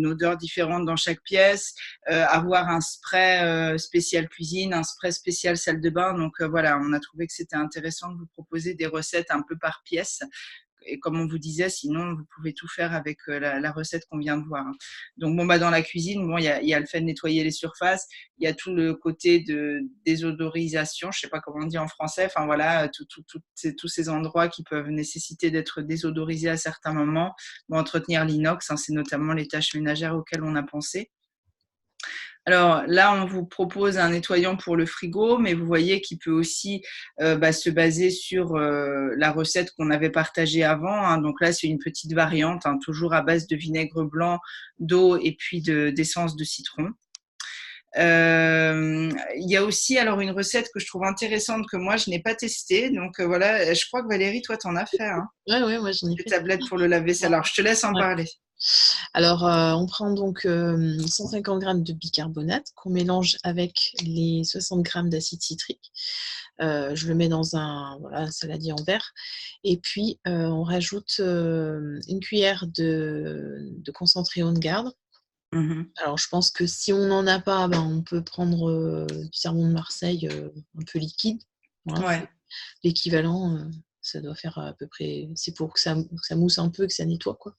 odeur différente dans chaque pièce, avoir un spray spécial cuisine, un spray spécial salle de bain. Donc voilà, on a trouvé que c'était intéressant de vous proposer des recettes un peu par pièce. Et comme on vous disait, sinon, vous pouvez tout faire avec la recette qu'on vient de voir. Donc, dans la cuisine, il y a le fait de nettoyer les surfaces, il y a tout le côté de désodorisation, je ne sais pas comment on dit en français, enfin voilà, tous ces endroits qui peuvent nécessiter d'être désodorisés à certains moments. Entretenir l'inox, c'est notamment les tâches ménagères auxquelles on a pensé. Alors là, on vous propose un nettoyant pour le frigo, mais vous voyez qu'il peut aussi se baser sur la recette qu'on avait partagée avant, hein. Donc là, c'est une petite variante, hein, toujours à base de vinaigre blanc, d'eau et puis d'essence de citron. Il y a aussi alors une recette que je trouve intéressante que moi, je n'ai pas testée. Donc voilà, je crois que Valérie, toi, tu en as fait, hein, Ouais, moi j'en ai des fait. tablettes pour le lave-vaisselle. Alors, je te laisse en Ouais. parler. Alors, on prend donc 150 g de bicarbonate qu'on mélange avec les 60 g d'acide citrique. Je le mets dans un saladier en verre. Et puis, on rajoute une cuillère de concentré On Guard. Alors, je pense que si on n'en a pas, on peut prendre du Charbon de Marseille un peu liquide. Voilà, Ouais. l'équivalent, ça doit faire à peu près. C'est pour que ça mousse un peu, que ça nettoie, quoi.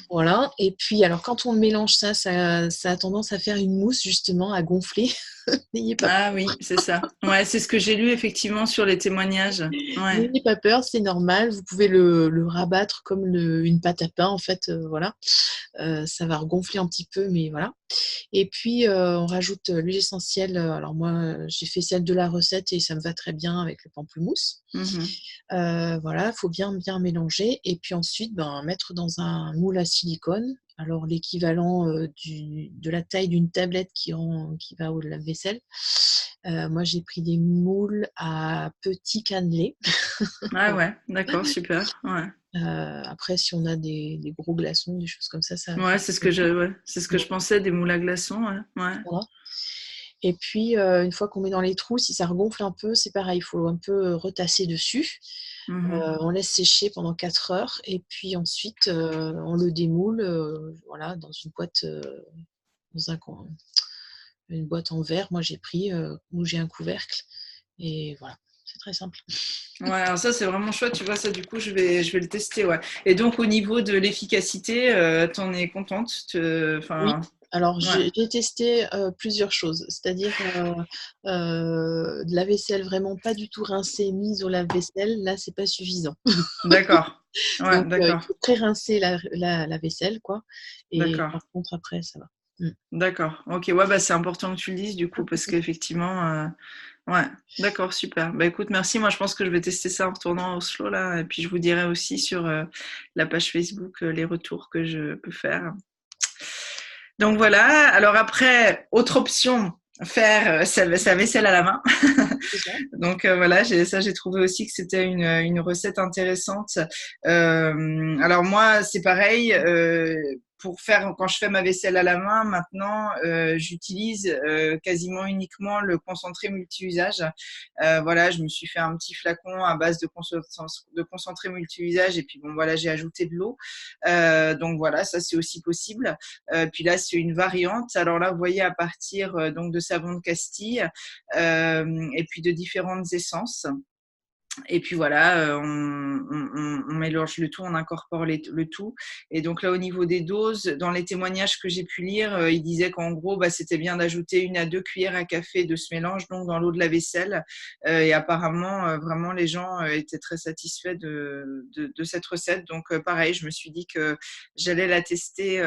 Voilà. Et puis, alors, quand on mélange ça a tendance à faire une mousse, justement, à gonfler. N'ayez pas Ah oui, c'est ça. Ouais, c'est ce que j'ai lu effectivement sur les témoignages. Ouais. N'ayez pas peur, c'est normal. Vous pouvez le rabattre comme une pâte à pain, en fait. Voilà. Ça va regonfler un petit peu, mais voilà. Et puis, on rajoute l'huile essentielle. Alors moi, j'ai fait celle de la recette et ça me va très bien avec le pamplemousse. Voilà, il faut bien mélanger. Et puis ensuite, mettre dans un moule à silicone. Alors l'équivalent de la taille d'une tablette qui va au lave-vaisselle. Moi, j'ai pris des moules à petits cannelés. Ah ouais, d'accord, super. Ouais. Après, si on a des gros glaçons, des choses comme ça Ouais, c'est ce que bon, je pensais, des moules à glaçons, ouais. Ouais. voilà. Et puis, une fois qu'on met dans les trous, si ça regonfle un peu, c'est pareil, il faut un peu retasser dessus. Mhm. On laisse sécher pendant 4 heures et puis ensuite, on le démoule, voilà, dans une boîte, dans une boîte en verre. Moi, j'ai pris où j'ai un couvercle et voilà, c'est très simple. Ouais, alors ça c'est vraiment chouette, tu vois, ça du coup je vais le tester, ouais. Et donc au niveau de l'efficacité, t'en es contente? Oui, Enfin, alors ouais, j'ai testé plusieurs choses, c'est-à-dire de la vaisselle vraiment pas du tout rincée, mise au lave-vaisselle, là c'est pas suffisant. d'accord. Ouais, Donc il d'accord, faut pré-rincer la vaisselle, quoi. Et d'accord, par contre après ça va. Mm. d'accord. Ok, ouais, bah c'est important que tu le dises du coup, parce qu'effectivement, ouais, d'accord, super. Bah écoute, merci. Moi je pense que je vais tester ça en retournant à Oslo là, et puis je vous dirai aussi sur la page Facebook les retours que je peux faire. Donc voilà. Alors après, autre option, faire sa vaisselle à la main. C'est ça. Donc voilà, j'ai trouvé aussi que c'était une recette intéressante. Alors moi, c'est pareil. Pour faire, quand je fais ma vaisselle à la main, maintenant, j'utilise quasiment uniquement le concentré multi-usage. Voilà, je me suis fait un petit flacon à base de concentré multi-usage et puis bon voilà, j'ai ajouté de l'eau. Donc voilà, ça c'est aussi possible. Puis là, c'est une variante. Alors là, vous voyez à partir donc de savon de Castille et puis de différentes essences. Et puis voilà, on mélange le tout, on incorpore le tout. Et donc là, au niveau des doses, dans les témoignages que j'ai pu lire, ils disaient qu'en gros, bah, c'était bien d'ajouter 1 à 2 cuillères à café de ce mélange, donc dans l'eau de la vaisselle. Et apparemment, vraiment, les gens étaient très satisfaits de cette recette. Donc pareil, je me suis dit que j'allais la tester.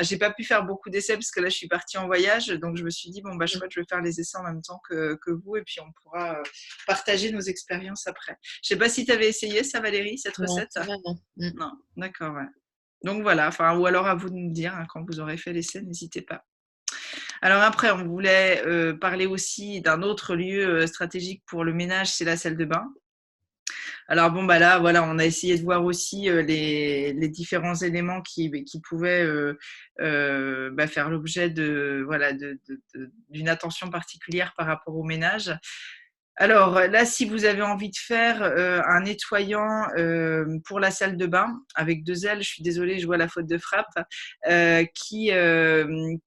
J'ai pas pu faire beaucoup d'essais parce que là, je suis partie en voyage. Donc je me suis dit, bon, bah, chouette, je vais faire les essais en même temps que vous. Et puis on pourra partager nos expériences après. Je sais pas si tu avais essayé ça, Valérie, cette Non, recette. celle-là, non. Mm. Non, d'accord, ouais. Donc voilà, enfin, ou alors à vous de nous dire quand vous aurez fait l'essai, n'hésitez pas. Alors après, on voulait parler aussi d'un autre lieu stratégique pour le ménage, c'est la salle de bain. Alors bon, bah là, voilà, on a essayé de voir aussi les différents éléments qui pouvaient bah, faire l'objet voilà, d'une attention particulière par rapport au ménage. Alors là, si vous avez envie de faire un nettoyant pour la salle de bain avec 2 ailes, je suis désolée, je vois la faute de frappe, qui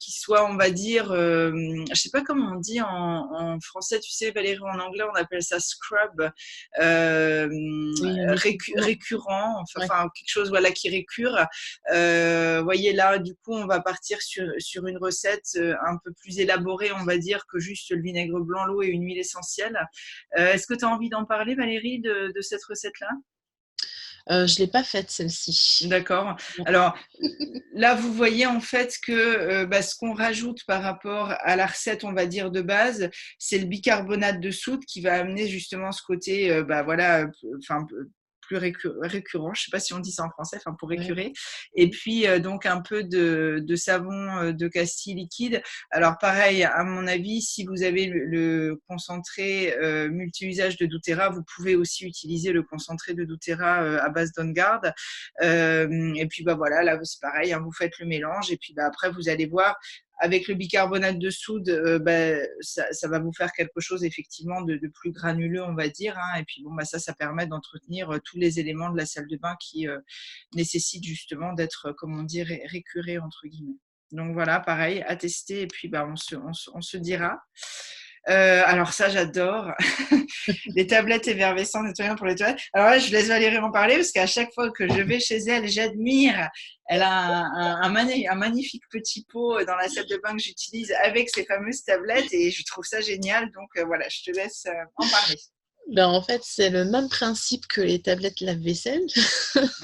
soit, on va dire, je sais pas comment on dit en français, tu sais, Valérie, en anglais, on appelle ça scrub, euh, Oui, un effacement. récurrent, Ouais. enfin quelque chose voilà qui récure. Voyez là, du coup, on va partir sur une recette un peu plus élaborée, on va dire, que juste le vinaigre blanc, l'eau et une huile essentielle. Est-ce que tu as envie d'en parler, Valérie, de cette recette-là? Je l'ai pas faite celle-ci. D'accord. Non. Alors là, vous voyez en fait que bah, ce qu'on rajoute par rapport à la recette, on va dire de base, c'est le bicarbonate de soude qui va amener justement ce côté, bah voilà, enfin plus récurrent. Je sais pas si on dit ça en français, enfin pour Ouais. récurer. Et puis donc un peu de savon de Castille liquide. Alors pareil, à mon avis, si vous avez le concentré multi-usage de doTERRA, vous pouvez aussi utiliser le concentré de doTERRA à base d'On Guard. Et puis bah voilà, là c'est pareil, hein, vous faites le mélange et puis bah, après vous allez voir avec le bicarbonate de soude, bah, ça va vous faire quelque chose effectivement de plus granuleux, on va dire. Hein, et puis bon, bah, ça permet d'entretenir tous les éléments de la salle de bain qui nécessitent justement d'être, comme on dit, récurés entre guillemets. Donc voilà, pareil, à tester et puis bah, on se dira. Alors ça, j'adore. Les tablettes effervescentes nettoyantes pour les toilettes. Alors là, je laisse Valérie en parler parce qu'à chaque fois que je vais chez elle, j'admire. Elle a un magnifique petit pot dans la salle de bain que j'utilise avec ces fameuses tablettes et je trouve ça génial. Donc voilà, je te laisse en parler. Ben, en fait, c'est le même principe que les tablettes lave-vaisselle.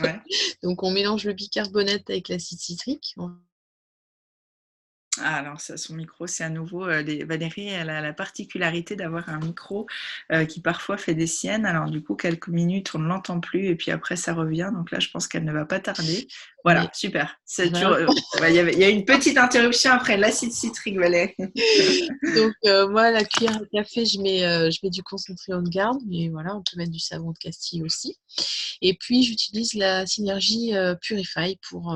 Ouais. Donc, on mélange le bicarbonate avec l'acide citrique. Ah, alors ça, son micro, c'est à nouveau, Valérie, elle a la particularité d'avoir un micro qui parfois fait des siennes. Alors du coup, quelques minutes, on ne l'entend plus et puis après, ça revient. Donc là, je pense qu'elle ne va pas tarder. Voilà, Mais super. voilà. Il y a une petite interruption après l'acide citrique, Valérie. Donc, moi, la cuillère à café, je mets du concentré haut de garde, mais voilà, on peut mettre du savon de Castille aussi. Et puis, j'utilise la Synergie Purify pour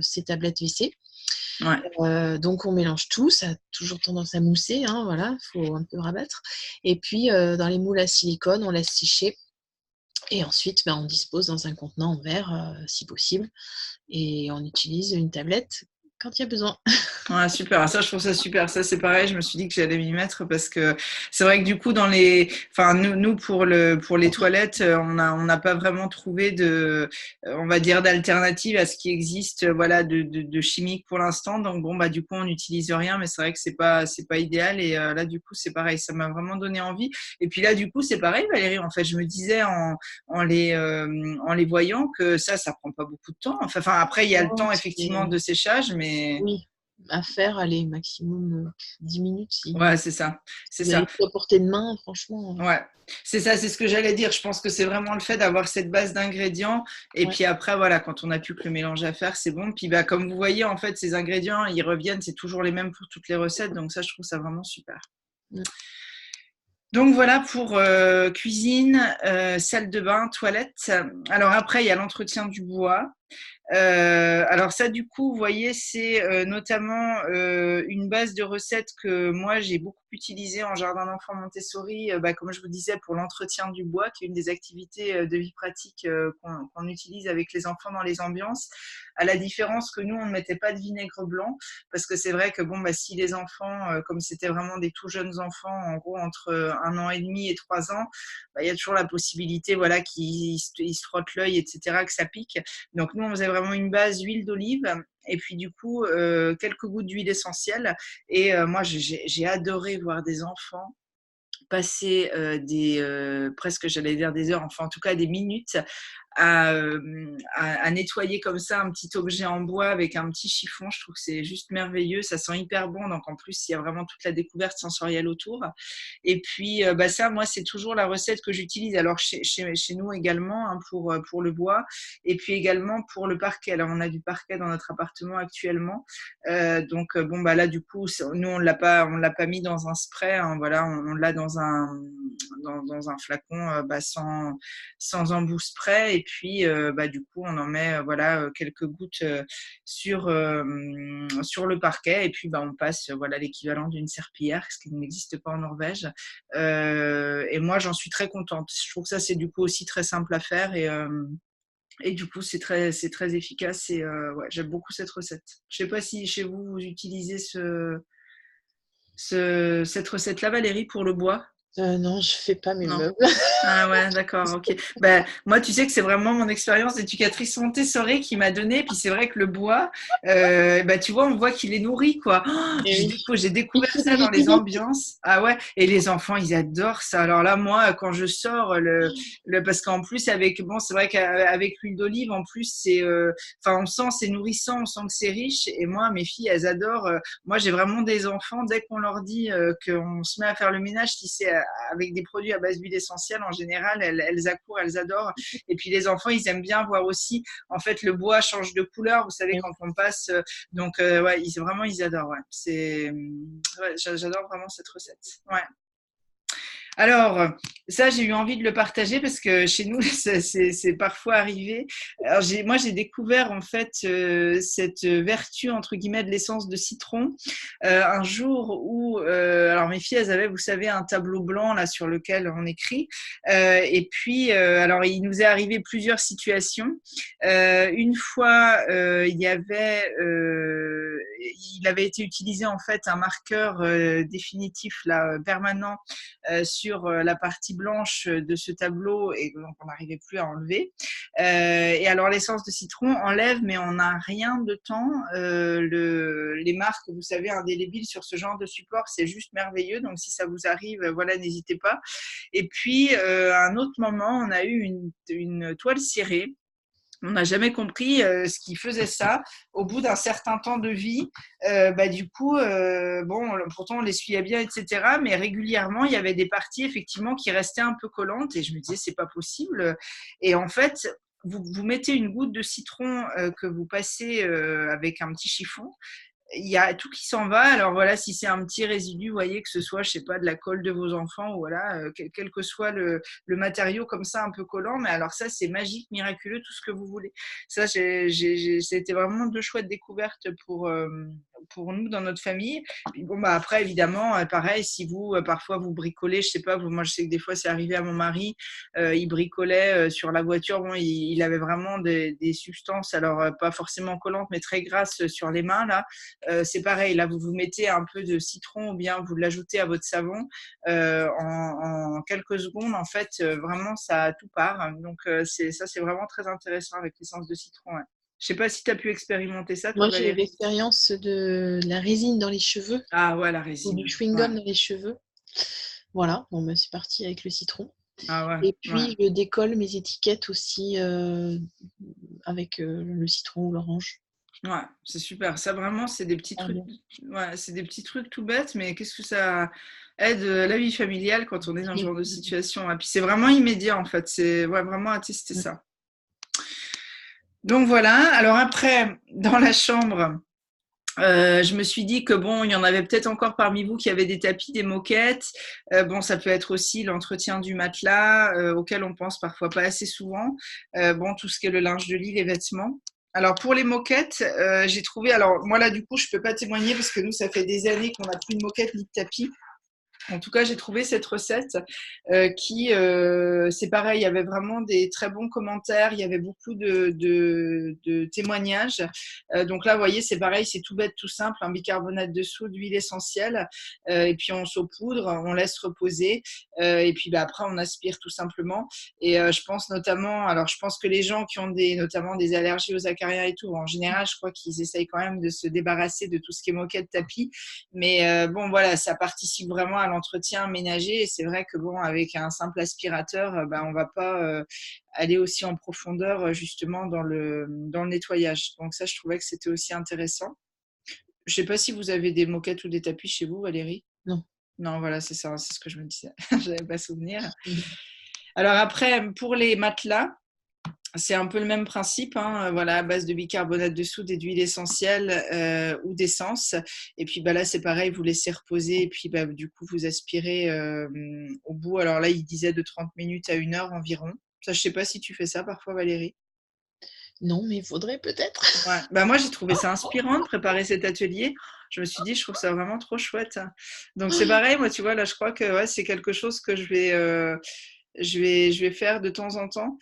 ces tablettes WC. Ouais. Donc, on mélange tout, ça a toujours tendance à mousser, hein, voilà, il faut un peu rabattre. Et puis, dans les moules à silicone, on laisse sécher. Et ensuite, ben, on dispose dans un contenant en verre, si possible. Et on utilise une tablette quand il y a besoin. Ouais, super. Ça, je trouve ça super. Ça, c'est pareil. Je me suis dit que j'allais m'y mettre parce que c'est vrai que du coup, enfin, nous pour les toilettes, on n'a pas vraiment trouvé on va dire, d'alternative à ce qui existe, voilà, de chimique pour l'instant. Donc bon, bah, du coup, on n'utilise rien, mais c'est vrai que c'est pas idéal. Et là, du coup, c'est pareil. Ça m'a vraiment donné envie. Et puis là, du coup, c'est pareil, Valérie. En fait, je me disais en les voyant que ça prend pas beaucoup de temps. Enfin, après, il y a le Non, temps effectivement de séchage, mais oui, à faire, allez, maximum 10 minutes ouais, si, c'est ça, c'est si vous avez ça. tout à portée de main, franchement. Ouais, c'est ça, c'est ce que j'allais dire. Je pense que c'est vraiment le fait d'avoir cette base d'ingrédients. Et Ouais. puis après, voilà, quand on n'a plus que le mélange à faire, c'est bon. Puis bah, comme vous voyez, en fait, ces ingrédients, ils reviennent, c'est toujours les mêmes pour toutes les recettes. Donc ça, je trouve ça vraiment super. Mm. Donc voilà pour cuisine, salle de bain, toilette. Alors après, il y a l'entretien du bois. Alors ça, du coup, vous voyez, c'est notamment une base de recettes que moi, j'ai beaucoup utilisée en jardin d'enfants Montessori, bah, comme je vous disais, pour l'entretien du bois, qui est une des activités de vie pratique qu'on utilise avec les enfants dans les ambiances, à la différence que nous, on ne mettait pas de vinaigre blanc, parce que c'est vrai que bon, bah, si les enfants, comme c'était vraiment des tout jeunes enfants, en gros entre 1 an et demi et 3 ans, bah, il y a toujours la possibilité voilà, qu'ils se frottent l'œil, etc., que ça pique. Donc nous, on faisait vraiment une base huile d'olive et puis du coup, quelques gouttes d'huile essentielle. Et moi, j'ai adoré voir des enfants passer presque, j'allais dire des heures, enfin en tout cas des minutes à nettoyer comme ça un petit objet en bois avec un petit chiffon. Je trouve que c'est juste merveilleux. Ça sent hyper bon. Donc en plus, il y a vraiment toute la découverte sensorielle autour. Et puis bah ça, moi, c'est toujours la recette que j'utilise. Alors chez nous également hein, pour le bois et puis également pour le parquet. Alors on a du parquet dans notre appartement actuellement. Donc bon bah là du coup, nous on l'a pas mis dans un spray. Hein, voilà, on l'a dans un flacon bah, sans embout spray et puis bah, du coup on en met voilà quelques gouttes sur le parquet et puis bah, on passe voilà l'équivalent d'une serpillière, ce qui n'existe pas en Norvège. Et moi j'en suis très contente. Je trouve que ça c'est du coup aussi très simple à faire et du coup c'est très efficace et ouais, j'aime beaucoup cette recette. Je sais pas si chez vous vous utilisez cette recette là, Valérie, pour le bois. Non, je fais pas mes Non. meubles. Ah ouais, d'accord, ok. Ben, moi, tu sais que c'est vraiment mon expérience d'éducatrice Montessori qui m'a donné. Puis c'est vrai que le bois, ben, tu vois, on voit qu'il est nourri, quoi. Oh, Et oui, j'ai il découvert faut ça du dans les liquide. ambiances. Ah ouais, et les enfants, ils adorent ça. Alors là, moi, quand je sors, parce qu'en plus, bon, c'est vrai qu'avec l'huile d'olive, en plus, enfin, on sent, c'est nourrissant, on sent que c'est riche. Et moi, mes filles, elles adorent. Moi, j'ai vraiment des enfants, dès qu'on leur dit qu'on se met à faire le ménage, si c'est avec des produits à base d'huile essentielle, en général, elles accourent, elles adorent. Et puis les enfants, ils aiment bien voir aussi, en fait, le bois change de couleur, vous savez, quand on passe. Donc, ouais, vraiment, ils adorent. Ouais. Ouais, j'adore vraiment cette recette. Ouais. Alors, ça, j'ai eu envie de le partager parce que chez nous, c'est parfois arrivé. Alors, moi, j'ai découvert en fait cette vertu entre guillemets de l'essence de citron un jour où, alors mes filles, elles avaient, vous savez, un tableau blanc là sur lequel on écrit. Et puis, alors, il nous est arrivé plusieurs situations. Une fois, il avait été utilisé en fait un marqueur définitif là permanent sur la partie blanche de ce tableau et donc on n'arrivait plus à enlever. Et alors l'essence de citron enlève, mais on n'a rien de temps. Les marques, vous savez, indélébiles sur ce genre de support, c'est juste merveilleux. Donc si ça vous arrive, voilà, n'hésitez pas. Et puis à un autre moment, on a eu une toile cirée On n'a jamais compris ce qui faisait ça. Au bout d'un certain temps de vie, du coup, bon, pourtant on l'essuyait bien, etc. Mais régulièrement, il y avait des parties effectivement qui restaient un peu collantes et je me disais c'est pas possible. Et en fait, vous mettez une goutte de citron que vous passez avec un petit chiffon. Il y a tout qui s'en va. Alors voilà, si c'est un petit résidu, vous voyez, que ce soit, je sais pas, de la colle de vos enfants, ou voilà, quel que soit le matériau comme ça, un peu collant, mais alors ça, c'est magique, miraculeux, tout ce que vous voulez. Ça, c'était vraiment deux chouettes découvertes pour nous dans notre famille. Puis bon, bah après, évidemment, pareil, si vous, parfois, vous bricolez, je sais pas, moi, je sais que des fois, c'est arrivé à mon mari, il bricolait sur la voiture, bon, il avait vraiment des substances, alors pas forcément collantes, mais très grasses sur les mains, là. C'est pareil, là, vous mettez un peu de citron ou bien vous l'ajoutez à votre savon. En quelques secondes, en fait, vraiment, ça tout part. Donc, c'est vraiment très intéressant avec l'essence de citron. Ouais. Je sais pas si tu as pu expérimenter ça, toi, Moi, j'ai eu Valérie. l'expérience de la résine dans les cheveux Ah ouais, la ou du résine. Ouais. chewing-gum dans les cheveux. Voilà, bon, ben, c'est parti avec le citron. Ah ouais, Et ouais. puis, je décolle mes étiquettes aussi avec le citron ou l'orange. Ouais, c'est super. Ça, vraiment, c'est des petits Ah, trucs. bien. Ouais, c'est des petits trucs tout bêtes, mais qu'est-ce que ça aide la vie familiale quand on est dans ce genre de situation. Et puis, c'est vraiment immédiat, en fait. C'est ouais, vraiment à tester ça. Donc voilà. Alors après, dans la chambre, je me suis dit que bon, il y en avait peut-être encore parmi vous qui avaient des tapis, des moquettes. Bon, ça peut être aussi l'entretien du matelas, auquel on pense parfois pas assez souvent. Bon, tout ce qui est le linge de lit, les vêtements. Alors pour les moquettes, j'ai trouvé. Alors moi là, du coup, je peux pas témoigner parce que nous, ça fait des années qu'on n'a plus de moquettes ni de tapis. En tout cas, j'ai trouvé cette recette c'est pareil, il y avait vraiment des très bons commentaires, il y avait beaucoup de témoignages. Donc là, vous voyez, c'est pareil, c'est tout bête, tout simple, un bicarbonate de soude, d'huile essentielle, et puis on saupoudre, on laisse reposer, et puis après, on aspire tout simplement. Et je pense notamment, alors je pense que les gens qui ont notamment des allergies aux acariens et tout, en général, je crois qu'ils essayent quand même de se débarrasser de tout ce qui est moquette, tapis. Mais bon, voilà, ça participe vraiment à l'entretien ménager. Et c'est vrai que bon, avec un simple aspirateur, on va pas aller aussi en profondeur justement dans le nettoyage. Donc ça, je trouvais que c'était aussi intéressant. Je sais pas si vous avez des moquettes ou des tapis chez vous, Valérie. Non. Non, voilà, c'est ça, c'est ce que je me disais. Je n'avais pas souvenir. Alors après, pour les matelas, c'est un peu le même principe, hein, voilà, à base de bicarbonate de soude et d'huile essentielle ou d'essence. Et puis là, c'est pareil, vous laissez reposer et puis du coup, vous aspirez au bout. Alors là, il disait de 30 minutes à 1 heure environ. Ça, je sais pas si tu fais ça parfois, Valérie. Non, mais il faudrait peut-être. Ouais. Moi, j'ai trouvé ça inspirant de préparer cet atelier. Je me suis dit, je trouve ça vraiment trop chouette. Donc, c'est pareil, moi, tu vois, là, je crois que ouais, c'est quelque chose que je vais faire de temps en temps.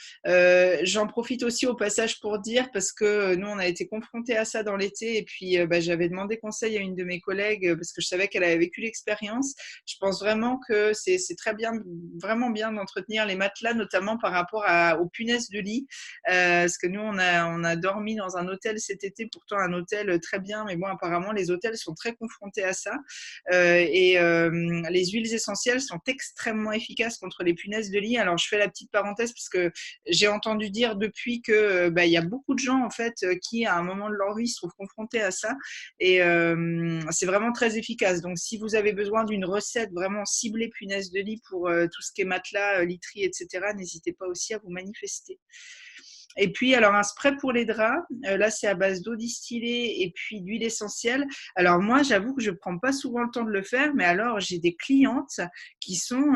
J'en profite aussi au passage pour dire, parce que nous, on a été confrontés à ça dans l'été, et puis j'avais demandé conseil à une de mes collègues, parce que je savais qu'elle avait vécu l'expérience. Je pense vraiment que c'est très bien, vraiment bien d'entretenir les matelas, notamment par rapport aux punaises de lit. Parce que nous, on a dormi dans un hôtel cet été, pourtant un hôtel très bien, mais bon, apparemment, les hôtels sont très confrontés à ça. Les huiles essentielles sont extrêmement efficaces contre les punaises de lit. Alors, je fais la petite parenthèse parce que j'ai entendu dire depuis que il y a beaucoup de gens en fait qui, à un moment de leur vie, se trouvent confrontés à ça. Et c'est vraiment très efficace. Donc, si vous avez besoin d'une recette vraiment ciblée punaises de lit pour tout ce qui est matelas, literie, etc., n'hésitez pas aussi à vous manifester. Et puis, alors, un spray pour les draps. Là, c'est à base d'eau distillée et puis d'huile essentielle. Alors, moi, j'avoue que je ne prends pas souvent le temps de le faire, mais alors, j'ai des clientes qui sont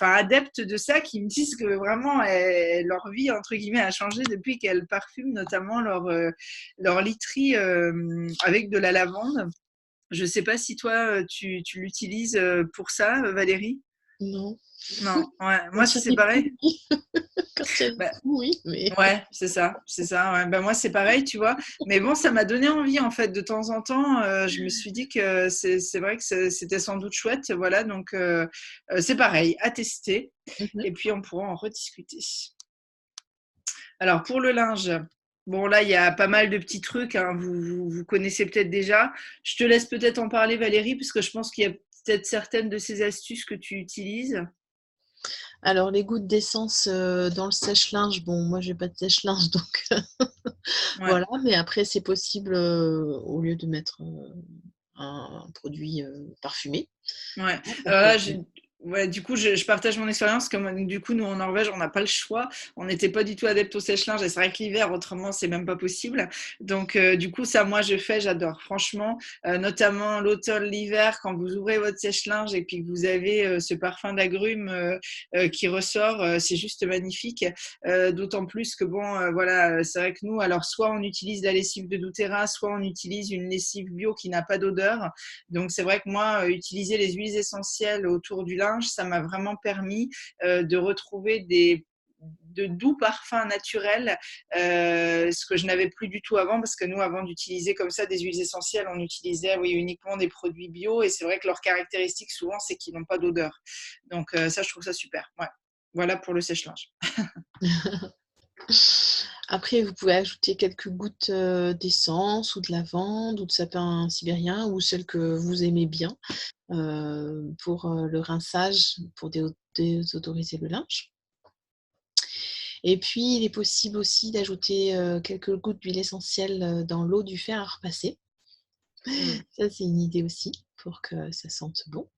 adeptes de ça, qui me disent que vraiment, leur vie, entre guillemets, a changé depuis qu'elles parfument notamment leur literie avec de la lavande. Je ne sais pas si toi, tu l'utilises pour ça, Valérie? Non. Non, ouais. Moi, Quand il y a c'est des pareil. poux, oui. Quand il y a des Bah, poux, oui, mais ouais, c'est ça, c'est ça. Ouais. Moi, c'est pareil, tu vois. Mais bon, ça m'a donné envie, en fait, de temps en temps. Je me suis dit que c'est vrai que c'était sans doute chouette. Voilà, donc c'est pareil, à tester. Et puis, on pourra en rediscuter. Alors, pour le linge, bon, là, il y a pas mal de petits trucs, hein, vous connaissez peut-être déjà. Je te laisse peut-être en parler, Valérie, parce que je pense qu'il y a peut-être certaines de ces astuces que tu utilises. Alors, les gouttes d'essence dans le sèche-linge, bon, moi, j'ai pas de sèche-linge, donc Ouais, voilà. Mais après, c'est possible, au lieu de mettre un produit parfumé, ouais. hein, ça peut Là, être. ouais, du coup, je partage mon expérience. Comme du coup, nous en Norvège, on n'a pas le choix. On n'était pas du tout adepte au sèche-linge. Et c'est vrai que l'hiver, autrement, c'est même pas possible. Donc, du coup, ça, moi, je fais, j'adore. Franchement, notamment l'automne, l'hiver, quand vous ouvrez votre sèche-linge et puis que vous avez ce parfum d'agrumes qui ressort, c'est juste magnifique. D'autant plus que bon, voilà, c'est vrai que nous, alors soit on utilise la lessive de doTERRA, soit on utilise une lessive bio qui n'a pas d'odeur. Donc c'est vrai que moi, utiliser les huiles essentielles autour du linge, ça m'a vraiment permis de retrouver de doux parfums naturels, ce que je n'avais plus du tout avant, parce que nous, avant d'utiliser comme ça des huiles essentielles, on utilisait oui, uniquement des produits bio, et c'est vrai que leur caractéristique souvent, c'est qu'ils n'ont pas d'odeur. Donc ça, je trouve ça super. Ouais. Voilà pour le sèche-linge. Après, vous pouvez ajouter quelques gouttes d'essence ou de lavande ou de sapin sibérien ou celle que vous aimez bien pour le rinçage, pour désodoriser le linge. Et puis, il est possible aussi d'ajouter quelques gouttes d'huile essentielle dans l'eau du fer à repasser. Mm. Ça, c'est une idée aussi pour que ça sente bon.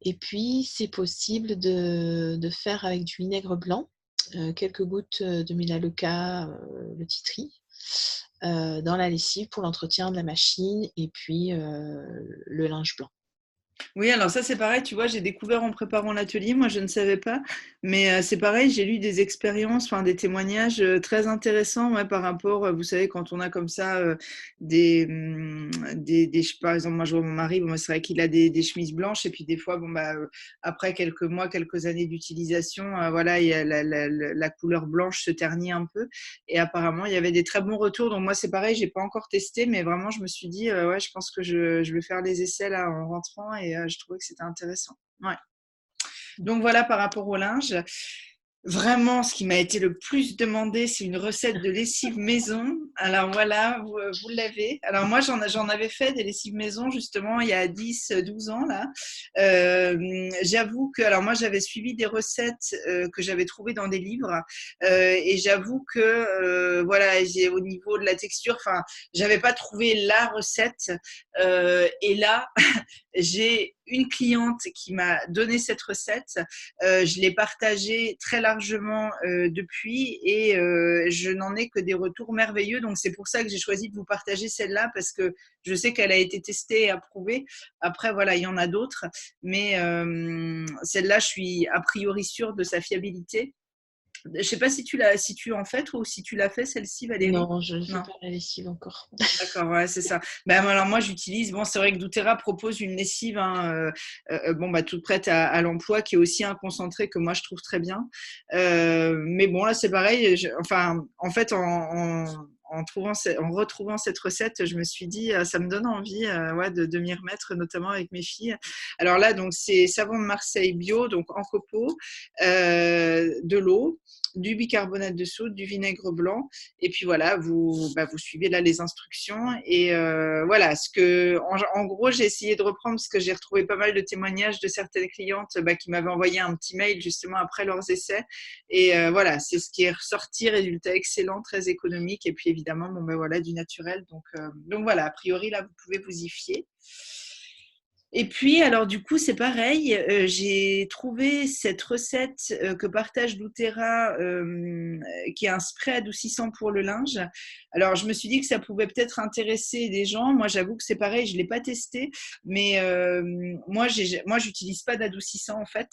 Et puis, c'est possible de faire avec du vinaigre blanc, quelques gouttes de Melaleuca, le titri, dans la lessive pour l'entretien de la machine et puis le linge blanc. Oui, alors ça c'est pareil, tu vois, j'ai découvert en préparant l'atelier, moi je ne savais pas, mais c'est pareil, j'ai lu des expériences, enfin des témoignages très intéressants ouais, par rapport, vous savez, quand on a comme ça par exemple, moi je vois mon mari, bon, c'est vrai qu'il a des chemises blanches et puis des fois, bon bah après quelques mois, quelques années d'utilisation, voilà, il y a la couleur blanche se ternit un peu et apparemment il y avait des très bons retours, donc moi c'est pareil, j'ai pas encore testé, mais vraiment je me suis dit, ouais, je pense que je vais faire les essais là en rentrant et je trouvais que c'était intéressant. Ouais. Donc voilà par rapport au linge. Vraiment, ce qui m'a été le plus demandé, c'est une recette de lessive maison. Alors voilà, vous l'avez. Alors moi, j'en avais fait des lessives maison justement il y a 10, 12 ans là. J'avoue que, alors moi, j'avais suivi des recettes que j'avais trouvées dans des livres et j'avoue que voilà, au niveau de la texture, enfin, j'avais pas trouvé la recette. Et là, j'ai une cliente qui m'a donné cette recette. Je l'ai partagée très largement depuis et je n'en ai que des retours merveilleux. Donc, c'est pour ça que j'ai choisi de vous partager celle-là parce que je sais qu'elle a été testée et approuvée. Après, voilà, il y en a d'autres. Mais celle-là, je suis a priori sûre de sa fiabilité. Je ne sais pas si tu en fais ou si tu l'as fait celle-ci, Valérie. Non, je ne fais Non. pas la lessive encore. D'accord, ouais, c'est ça. Ben, alors moi, j'utilise. Bon, c'est vrai que doTERRA propose une lessive, hein, bon, bah, toute prête à l'emploi, qui est aussi un concentré que moi je trouve très bien. Mais bon, là, c'est pareil. Enfin, en fait, en retrouvant cette recette, je me suis dit, ça me donne envie, ouais, de m'y remettre, notamment avec mes filles. Alors là, donc c'est savon de Marseille bio, donc en copeaux, de l'eau, du bicarbonate de soude, du vinaigre blanc. Et puis voilà, vous suivez là les instructions. Et voilà, en gros, j'ai essayé de reprendre parce que j'ai retrouvé pas mal de témoignages de certaines clientes qui m'avaient envoyé un petit mail justement après leurs essais. Et voilà, c'est ce qui est ressorti, résultat excellent, très économique. Et puis évidemment, bon, ben voilà, du naturel. Donc voilà, a priori, là, vous pouvez vous y fier. Et puis, alors du coup, c'est pareil, j'ai trouvé cette recette que partage doTERRA, qui est un spray adoucissant pour le linge. Alors, je me suis dit que ça pouvait peut-être intéresser des gens. Moi, j'avoue que c'est pareil, je ne l'ai pas testé, mais moi, j'utilise pas d'adoucissant en fait.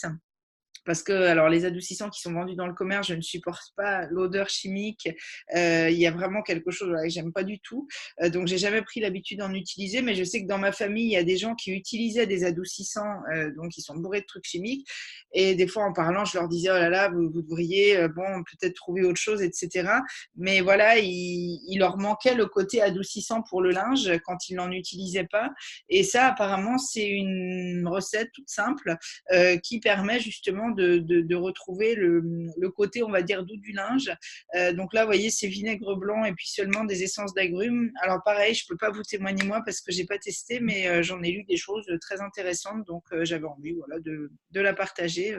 Parce que alors les adoucissants qui sont vendus dans le commerce, je ne supporte pas l'odeur chimique. Il y a vraiment quelque chose que j'aime pas du tout. Donc j'ai jamais pris l'habitude d'en utiliser, mais je sais que dans ma famille, il y a des gens qui utilisaient des adoucissants, donc ils sont bourrés de trucs chimiques. Et des fois en parlant, je leur disais oh là là, vous devriez bon peut-être trouver autre chose, etc. Mais voilà, il leur manquait le côté adoucissant pour le linge quand ils n'en utilisaient pas. Et ça, apparemment, c'est une recette toute simple qui permet justement de retrouver le côté, on va dire, doux du linge. Donc là, vous voyez, c'est vinaigre blanc et puis seulement des essences d'agrumes. Alors pareil, je ne peux pas vous témoigner moi parce que je n'ai pas testé, mais j'en ai lu des choses très intéressantes. Donc j'avais envie voilà, de la partager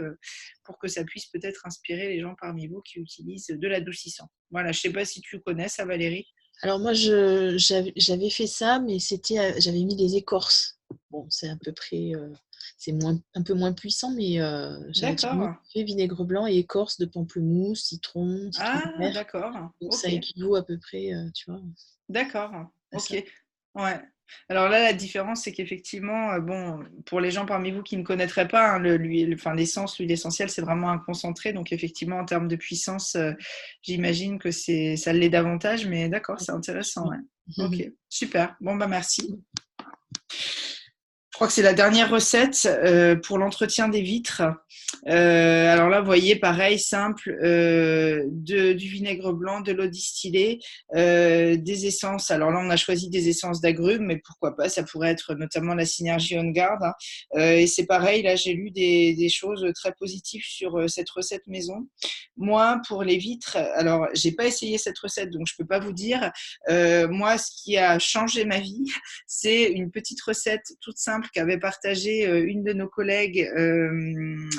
pour que ça puisse peut-être inspirer les gens parmi vous qui utilisent de l'adoucissant. Voilà, je ne sais pas si tu connais ça, Valérie. Alors moi, j'avais fait ça, mais j'avais mis des écorces. Bon, c'est à peu près, c'est un peu moins puissant, mais j'avais vraiment D'accord. fait vinaigre blanc et écorce de pamplemousse, citron Ah, vert. d'accord. Donc ça Ok. équivaut à peu près, tu vois, D'accord. à Ok. ça. Ouais. Alors là, la différence, c'est qu'effectivement, bon, pour les gens parmi vous qui ne connaîtraient pas, hein, enfin, l'essence, l'huile essentielle, c'est vraiment un concentré. Donc effectivement, en termes de puissance, j'imagine que ça l'est davantage. Mais d'accord, c'est intéressant. Ouais. Ok. Super. Bon, bah merci. Je crois que c'est la dernière recette pour l'entretien des vitres. Alors là, vous voyez, pareil, simple, du vinaigre blanc, de l'eau distillée, des essences. Alors là, on a choisi des essences d'agrumes, mais pourquoi pas, ça pourrait être notamment la Synergie On Guard. Hein. Et c'est pareil, là, j'ai lu des choses très positives sur cette recette maison. Moi, pour les vitres, alors, j'ai pas essayé cette recette, donc je peux pas vous dire. Moi, ce qui a changé ma vie, c'est une petite recette toute simple qu'avait partagée une de nos collègues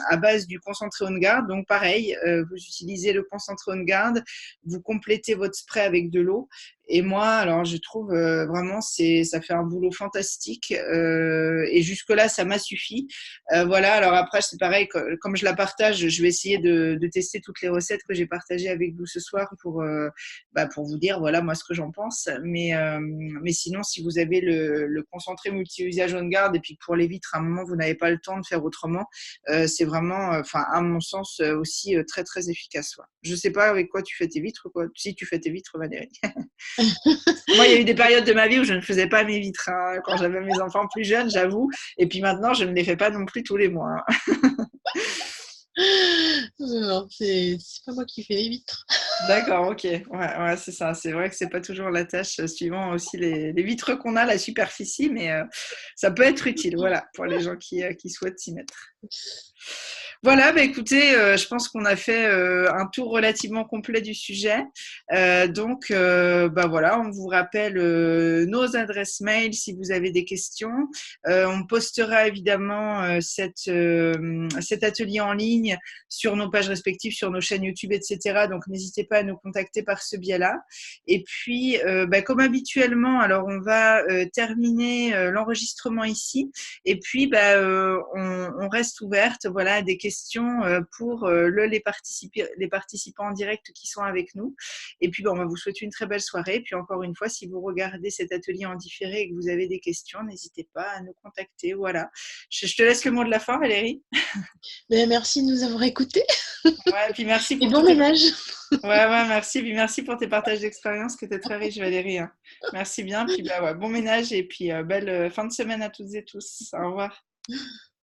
à base du concentré On Guard. Donc pareil, vous utilisez le concentré On Guard, vous complétez votre spray avec de l'eau. Et moi, alors je trouve vraiment ça fait un boulot fantastique. Et jusque-là, ça m'a suffi. Voilà, alors après, c'est pareil, comme je la partage, je vais essayer de tester toutes les recettes que j'ai partagées avec vous ce soir pour vous dire, voilà, moi, ce que j'en pense. Mais sinon, si vous avez le concentré multi-usage On Guard et puis que pour les vitres, à un moment, vous n'avez pas le temps de faire autrement, c'est vraiment, à mon sens, aussi très, très efficace. Ouais. Je ne sais pas avec quoi tu fais tes vitres, quoi. Si tu fais tes vitres, Valérie. Moi, il y a eu des périodes de ma vie où je ne faisais pas mes vitres hein, quand j'avais mes enfants plus jeunes, j'avoue. Et puis maintenant, je ne les fais pas non plus tous les mois. Hein. Non, c'est pas moi qui fais les vitres. D'accord, ok. Ouais, c'est ça. C'est vrai que c'est pas toujours la tâche, suivant aussi les vitres qu'on a, la superficie, mais ça peut être utile, voilà, pour les gens qui souhaitent s'y mettre. Voilà, bah écoutez, je pense qu'on a fait un tour relativement complet du sujet. Donc, bah voilà, on vous rappelle nos adresses mail si vous avez des questions. On postera évidemment cet atelier en ligne sur nos pages respectives, sur nos chaînes YouTube, etc. Donc, n'hésitez pas à nous contacter par ce biais-là. Et puis, bah, comme habituellement, alors on va terminer l'enregistrement ici. Et puis, bah, on reste ouverte voilà, à des questions pour les participants en direct qui sont avec nous. Et puis, bah, on va vous souhaiter une très belle soirée. Et puis, encore une fois, si vous regardez cet atelier en différé et que vous avez des questions, n'hésitez pas à nous contacter. Voilà. Je te laisse le mot de la fin, Valérie. Mais merci de nous avoir écoutés. Ouais, et puis merci Et pour bon tous tes... ménage. Ouais, merci. Puis merci pour tes partages d'expérience qui étaient très riches, Valérie. Hein. Merci bien. Puis bah, ouais, bon ménage et puis belle fin de semaine à toutes et tous. Au revoir.